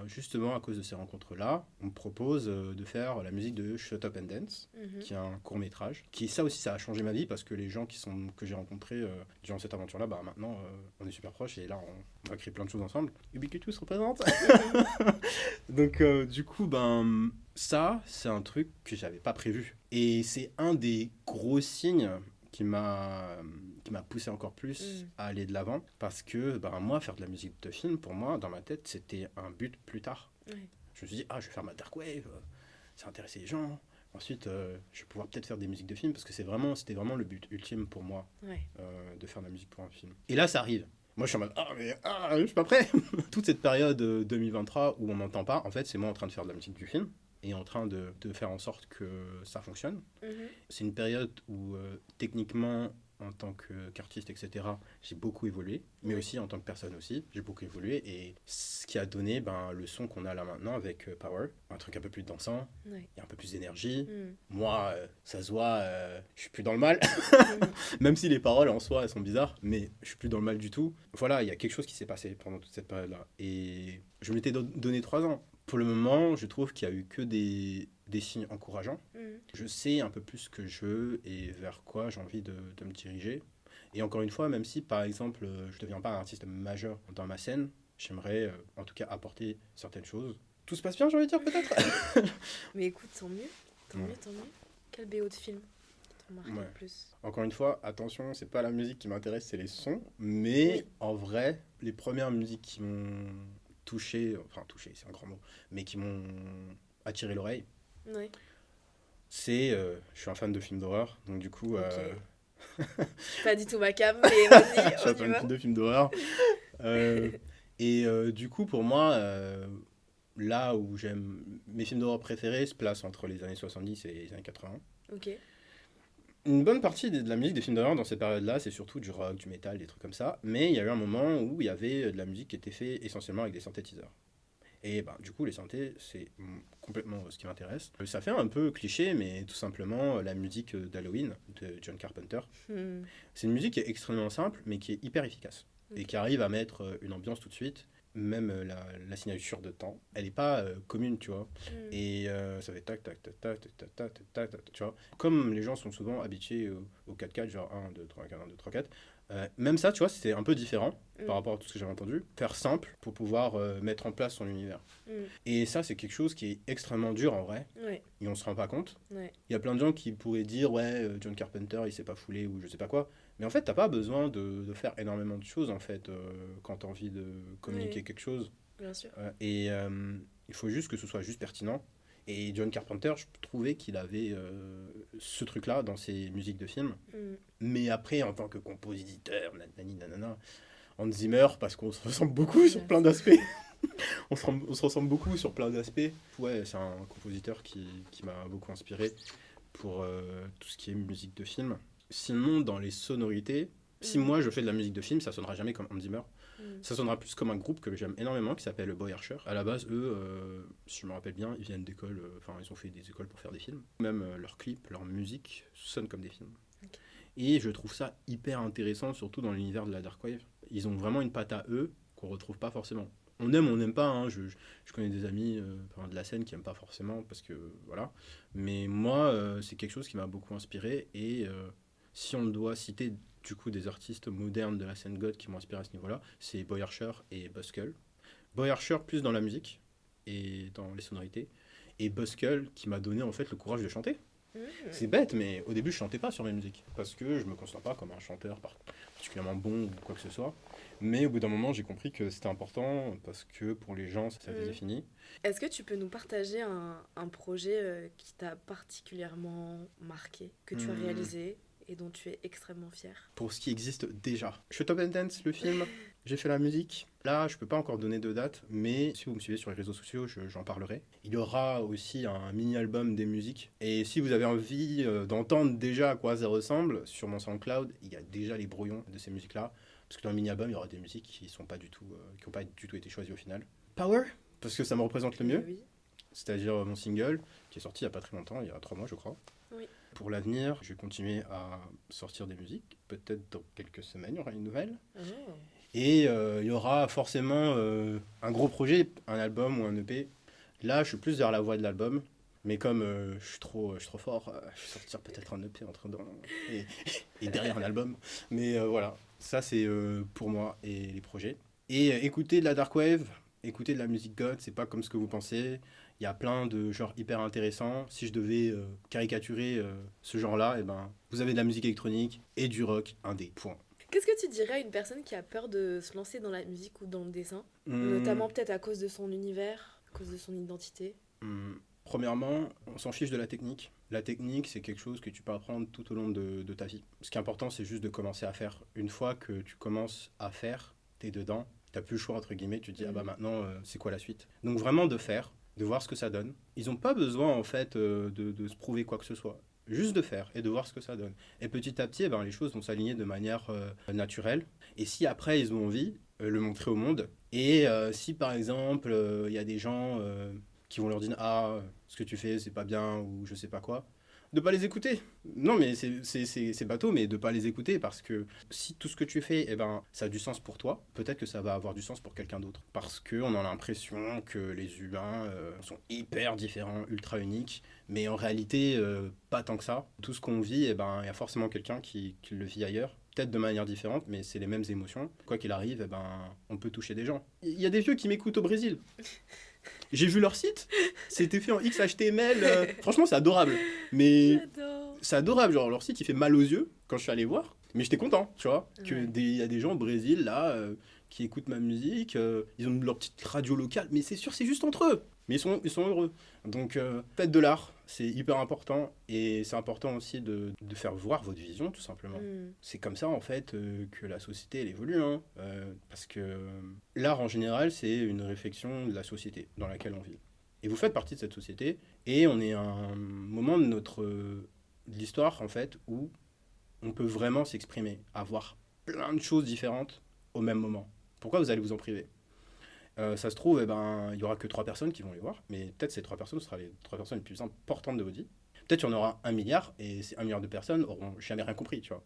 justement, à cause de ces rencontres-là, on me propose de faire la musique de Shut Up and Dance, Mhm. qui est un court-métrage, qui ça aussi, ça a changé ma vie, parce que les gens que j'ai rencontrés durant cette aventure-là, maintenant, on est super proches, et là, on va créer plein de choses ensemble. Ubiquitous représente. Donc, du coup, ça, c'est un truc que j'avais pas prévu. Et c'est un des gros signes qui m'a poussé encore plus à aller de l'avant. Parce que, moi, faire de la musique de film, pour moi, dans ma tête, c'était un but plus tard. Ouais. Je me suis dit, je vais faire ma dark wave. ça a intéressé les gens. Ensuite, je vais pouvoir peut-être faire des musiques de films parce que c'était vraiment le but ultime pour moi de faire de la musique pour un film. Et là, ça arrive. Moi, je suis en mode je suis pas prêt. Toute cette période 2023 où on m'entend pas, en fait, c'est moi en train de faire de la musique du film et en train de faire en sorte que ça fonctionne. C'est une période où techniquement, en tant qu'artiste, etc., j'ai beaucoup évolué, mais aussi en tant que personne aussi, j'ai beaucoup évolué, et ce qui a donné le son qu'on a là maintenant avec Power, un truc un peu plus dansant, il y a un peu plus d'énergie. Moi, ça se voit, je suis plus dans le mal, même si les paroles en soi, elles sont bizarres, mais je suis plus dans le mal du tout. Voilà, il y a quelque chose qui s'est passé pendant toute cette période-là, et je m'étais donné 3 ans. Pour le moment, je trouve qu'il y a eu que des signes encourageants. Je sais un peu plus ce que je veux et vers quoi j'ai envie de me diriger. Et encore une fois, même si par exemple je ne deviens pas un artiste majeur dans ma scène, j'aimerais en tout cas apporter certaines choses. Tout se passe bien, j'ai envie de dire peut-être. Mais écoute, tant mieux. Tant mieux. Quel BO de film qui t'a marqué le plus? Encore une fois, attention, c'est pas la musique qui m'intéresse, c'est les sons. Mais en vrai, les premières musiques qui m'ont touché, c'est un grand mot, mais qui m'ont attiré l'oreille, c'est, je suis un fan de films d'horreur, donc du coup... Pas du tout ma cam, mais vas-y, je suis un fan de films d'horreur. Du coup, pour moi, là où j'aime... Mes films d'horreur préférés se placent entre les années 70 et les années 80. Une bonne partie de la musique des films d'horreur dans cette période-là, c'est surtout du rock, du métal, des trucs comme ça. Mais il y a eu un moment où il y avait de la musique qui était faite essentiellement avec des synthétiseurs. Et du coup, les synthés, c'est complètement ce qui m'intéresse. Ça fait un peu cliché, mais tout simplement la musique d'Halloween de John Carpenter. C'est une musique qui est extrêmement simple, mais qui est hyper efficace. Et qui arrive à mettre une ambiance tout de suite. Même la signature de temps, elle n'est pas commune, tu vois. Et ça fait tac, tac, tac, tac, tac, tac, tac, tac, tac, tu vois. Comme les gens sont souvent habitués au 4-4, genre 1, 2, 3, 4, 1, 2, 3, 4. Même ça, tu vois, c'était un peu différent par rapport à tout ce que j'avais entendu. Faire simple pour pouvoir mettre en place son univers. Et ça, c'est quelque chose qui est extrêmement dur en vrai. Et on se rend pas compte. Il y a plein de gens qui pourraient dire, John Carpenter, il s'est pas foulé ou je sais pas quoi. Mais en fait, t'as pas besoin de faire énormément de choses en fait quand t'as envie de communiquer quelque chose. Bien sûr. Il faut juste que ce soit juste pertinent. Et John Carpenter, je trouvais qu'il avait ce truc-là dans ses musiques de films. Mais après, en tant que compositeur, nanana, Hans Zimmer, parce qu'on se ressemble beaucoup sur plein d'aspects. on se ressemble beaucoup sur plein d'aspects. Ouais, c'est un compositeur qui m'a beaucoup inspiré pour tout ce qui est musique de film. Sinon, dans les sonorités, si moi je fais de la musique de film, ça sonnera jamais comme Hans Zimmer. Ça sonnera plus comme un groupe que j'aime énormément qui s'appelle Boy Archer. À la base, eux, si je me rappelle bien, ils viennent d'écoles, ils ont fait des écoles pour faire des films. Même leurs clips, leur musique sonnent comme des films. Et je trouve ça hyper intéressant, surtout dans l'univers de la Dark Wave. Ils ont vraiment une patte à eux qu'on retrouve pas forcément. On aime, on n'aime pas. Hein. Je connais des amis de la scène qui n'aiment pas forcément parce que voilà. Mais moi, c'est quelque chose qui m'a beaucoup inspiré. Et si on doit citer du coup des artistes modernes de la scène goth qui m'ont inspiré à ce niveau-là, c'est Boy Archer et Buzzkill. Boy Archer plus dans la musique et dans les sonorités. Et Buzzkill qui m'a donné en fait le courage de chanter. C'est bête, mais au début je chantais pas sur mes musiques parce que je me considère pas comme un chanteur particulièrement bon ou quoi que ce soit. Mais au bout d'un moment, j'ai compris que c'était important parce que pour les gens, ça faisait fini. Est-ce que tu peux nous partager un projet qui t'a particulièrement marqué, que tu as réalisé et dont tu es extrêmement fier? Pour ce qui existe déjà. Shut Up and Dance, le film, j'ai fait la musique. Là, je peux pas encore donner de date, mais si vous me suivez sur les réseaux sociaux, j'en parlerai. Il y aura aussi un mini-album des musiques. Et si vous avez envie d'entendre déjà à quoi ça ressemble, sur mon SoundCloud, il y a déjà les brouillons de ces musiques-là. Parce que dans le mini-album, il y aura des musiques qui n'ont pas du tout été choisies au final. Power, parce que ça me représente le mieux. Oui. C'est-à-dire mon single, qui est sorti il n'y a pas très longtemps, il y a 3 mois je crois. Oui. Pour l'avenir, je vais continuer à sortir des musiques. Peut-être dans quelques semaines, il y aura une nouvelle. Et il y aura forcément un gros projet, un album ou un EP. Là, je suis plus vers la voix de l'album. Mais comme je suis trop fort, je vais sortir peut-être un EP entre temps et derrière un album. Mais voilà, ça c'est pour moi et les projets. Et écouter de la Dark Wave, écouter de la musique goth, c'est pas comme ce que vous pensez. Il y a plein de genres hyper intéressants. Si je devais caricaturer ce genre-là, vous avez de la musique électronique et du rock indé. Point. Qu'est-ce que tu dirais à une personne qui a peur de se lancer dans la musique ou dans le dessin, notamment peut-être à cause de son univers, à cause de son identité? Premièrement, on s'en fiche de la technique. La technique, c'est quelque chose que tu peux apprendre tout au long de ta vie. Ce qui est important, c'est juste de commencer à faire. Une fois que tu commences à faire, t'es dedans, t'as plus le choix, entre guillemets, tu te dis, ah bah maintenant, c'est quoi la suite? Donc vraiment de faire, de voir ce que ça donne. Ils n'ont pas besoin, en fait, de se prouver quoi que ce soit. Juste de faire et de voir ce que ça donne. Et petit à petit, eh ben, les choses vont s'aligner de manière naturelle. Et si après, ils ont envie, le montrer au monde. Et si, par exemple, il y a des gens qui vont leur dire, ah, ce que tu fais, c'est pas bien, ou je sais pas quoi, de pas les écouter. Non, mais c'est bateau, mais de pas les écouter, parce que si tout ce que tu fais, eh ben, ça a du sens pour toi, peut-être que ça va avoir du sens pour quelqu'un d'autre. Parce qu'on a l'impression que les humains sont hyper différents, ultra uniques, mais en réalité, pas tant que ça. Tout ce qu'on vit, eh ben, il y a forcément quelqu'un qui le vit ailleurs. Peut-être de manière différente, mais c'est les mêmes émotions. Quoi qu'il arrive, eh ben, on peut toucher des gens. Il y a des vieux qui m'écoutent au Brésil. J'ai vu leur site, c'était fait en XHTML. Franchement, c'est adorable. Mais J'adore. c'est adorable, genre leur site il fait mal aux yeux quand je suis allé voir. Mais j'étais content, tu vois, Ouais. y a des gens au Brésil là qui écoutent ma musique, ils ont leur petite radio locale, mais c'est sûr, c'est juste entre eux. Mais ils sont heureux. Donc faites de l'art, c'est hyper important. Et c'est important aussi de faire voir votre vision, tout simplement. C'est comme ça, en fait, que la société, elle évolue. Hein. Parce que l'art, en général, c'est une réflexion de la société dans laquelle on vit. Et vous faites partie de cette société. Et on est à un moment de l'histoire, en fait, où on peut vraiment s'exprimer, avoir plein de choses différentes au même moment. Pourquoi vous allez vous en priver? Ça se trouve, eh ben, il y aura que 3 personnes qui vont les voir, mais peut-être ces 3 personnes, ce sera les 3 personnes les plus importantes de votre vie. Peut-être qu'il y en aura 1 milliard, et ces 1 milliard de personnes auront jamais rien compris, tu vois.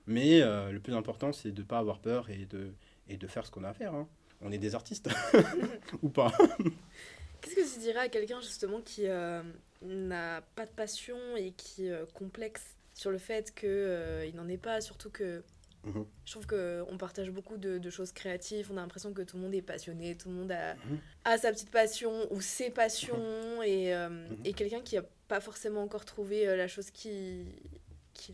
Mais le plus important, c'est de ne pas avoir peur et de faire ce qu'on a à faire. Hein. On est des artistes, ou pas. Qu'est-ce que tu dirais à quelqu'un justement qui n'a pas de passion et qui complexe sur le fait qu'il n'en ait pas, surtout que Mhm. je trouve qu'on partage beaucoup de choses créatives, on a l'impression que tout le monde est passionné, tout le monde Mhm. a sa petite passion ou ses passions et quelqu'un qui n'a pas forcément encore trouvé la chose qui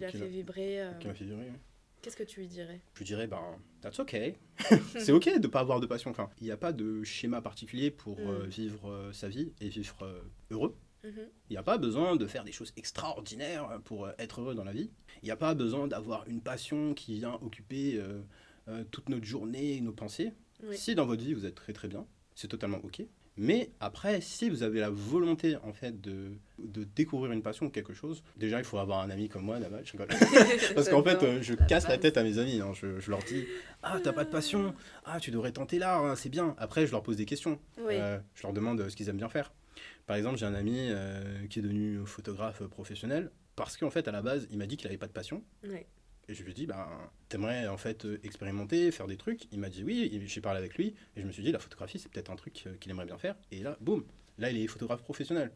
l'a Qui fait l'a- vibrer. Qui m'a fait durer, ouais. Qu'est-ce que tu lui dirais? Je dirais, ben, that's okay. C'est ok de ne pas avoir de passion. Enfin, il n'y a pas de schéma particulier pour vivre sa vie et vivre heureux. Mhm. Il n'y a pas besoin de faire des choses extraordinaires pour être heureux dans la vie. Il n'y a pas besoin d'avoir une passion qui vient occuper toute notre journée et nos pensées. Oui. Si dans votre vie vous êtes très très bien, c'est totalement ok. Mais après, si vous avez la volonté en fait de découvrir une passion ou quelque chose, déjà il faut avoir un ami comme moi, Naval, je rigole. Parce qu'en fait, je casse la tête à mes amis. Hein. Je leur dis, ah t'as pas de passion, ah tu devrais tenter l'art, hein, c'est bien. Après, je leur pose des questions. Oui. Je leur demande ce qu'ils aiment bien faire. Par exemple, j'ai un ami qui est devenu photographe professionnel parce qu'en fait, à la base, il m'a dit qu'il n'avait pas de passion. Ouais. Et je lui ai dit, ben, t'aimerais en fait expérimenter, faire des trucs. Il m'a dit oui, et j'ai parlé avec lui. Et je me suis dit, la photographie, c'est peut-être un truc qu'il aimerait bien faire. Et là, boum, là, il est photographe professionnel.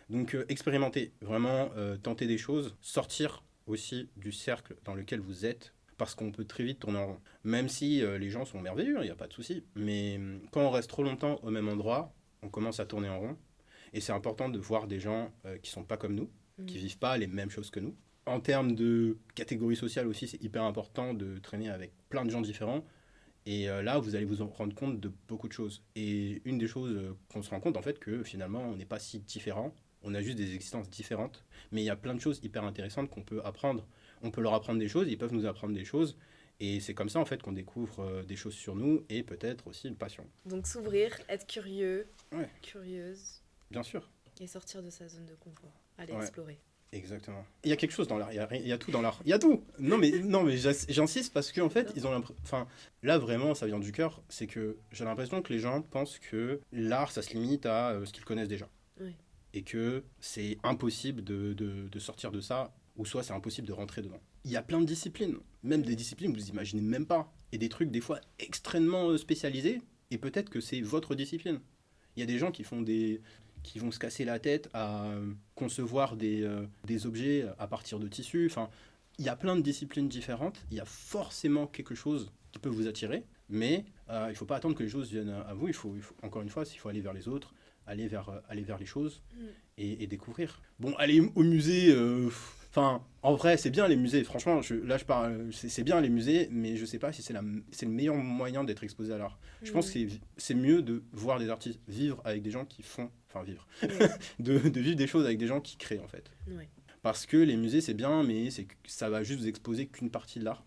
Donc, expérimenter, vraiment tenter des choses, sortir aussi du cercle dans lequel vous êtes. Parce qu'on peut très vite tourner en rond. Même si les gens sont merveilleux, il n'y a pas de souci. Mais quand on reste trop longtemps au même endroit, on commence à tourner en rond. Et c'est important de voir des gens qui sont pas comme nous, qui vivent pas les mêmes choses que nous. En termes de catégorie sociale aussi, c'est hyper important de traîner avec plein de gens différents. Et là, vous allez vous en rendre compte de beaucoup de choses. Et une des choses qu'on se rend compte, en fait, que finalement, on n'est pas si différents. On a juste des existences différentes. Mais il y a plein de choses hyper intéressantes qu'on peut apprendre. On peut leur apprendre des choses, ils peuvent nous apprendre des choses. Et c'est comme ça, en fait, qu'on découvre des choses sur nous et peut-être aussi une passion. Donc s'ouvrir, être curieux, Ouais. curieuse Bien sûr. et sortir de sa zone de confort. Aller Ouais. explorer. Exactement. Il y a quelque chose dans l'art, il y a tout dans l'art. Il y a tout. Non mais j'insiste parce qu'en fait, ils ont l'impression... Enfin, là vraiment, ça vient du cœur. C'est que j'ai l'impression que les gens pensent que l'art, ça se limite à ce qu'ils connaissent déjà. Oui. Et que c'est impossible de sortir de ça, ou soit c'est impossible de rentrer dedans. Il y a plein de disciplines, même des disciplines que vous imaginez même pas. Et des trucs des fois extrêmement spécialisés, et peut-être que c'est votre discipline. Il y a des gens qui vont se casser la tête à concevoir des objets à partir de tissus. Enfin, il y a plein de disciplines différentes. Il y a forcément quelque chose qui peut vous attirer. Mais il ne faut pas attendre que les choses viennent à vous. Encore une fois, il faut aller vers les autres, aller vers les choses et découvrir. Bon, aller au musée... Enfin, en vrai, c'est bien les musées. Franchement, là, je parle, c'est bien les musées, mais je sais pas si c'est le meilleur moyen d'être exposé à l'art. Je pense que c'est mieux de voir des artistes vivre avec des gens qui font... Enfin, vivre. Ouais. De vivre des choses avec des gens qui créent, en fait. Ouais. Parce que les musées, c'est bien, mais ça va juste vous exposer qu'une partie de l'art.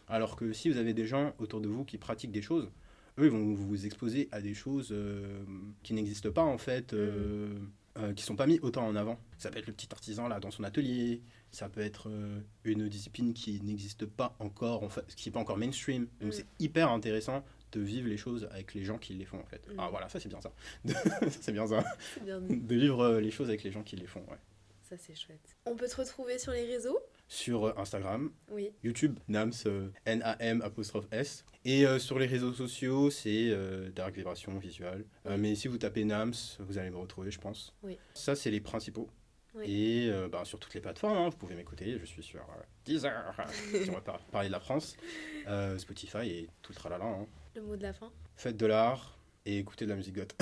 Alors que si vous avez des gens autour de vous qui pratiquent des choses, eux, ils vont vous exposer à des choses qui n'existent pas, en fait, qui sont pas mis autant en avant. Ça peut être le petit artisan, là, dans son atelier. Ça peut être une discipline qui n'existe pas encore, en fait, qui n'est pas encore mainstream. Donc, c'est hyper intéressant de vivre les choses avec les gens qui les font, en fait. Ah, voilà, ça, c'est bien ça. C'est bien ça. C'est bien dit. De vivre les choses avec les gens qui les font, ouais. Ça, c'est chouette. On peut te retrouver sur les réseaux? Sur Instagram, Oui. YouTube, Nams, Nam''S. Et sur les réseaux sociaux, c'est Dark Vibration Visual. Mais si vous tapez Nams, vous allez me retrouver, je pense. Oui. Ça, c'est les principaux. Oui. Et sur toutes les plateformes, hein, vous pouvez m'écouter. Je suis sur Deezer, si on va parler de la France, Spotify et tout le tralala. Hein. Le mot de la fin? Faites de l'art et écoutez de la musique goth.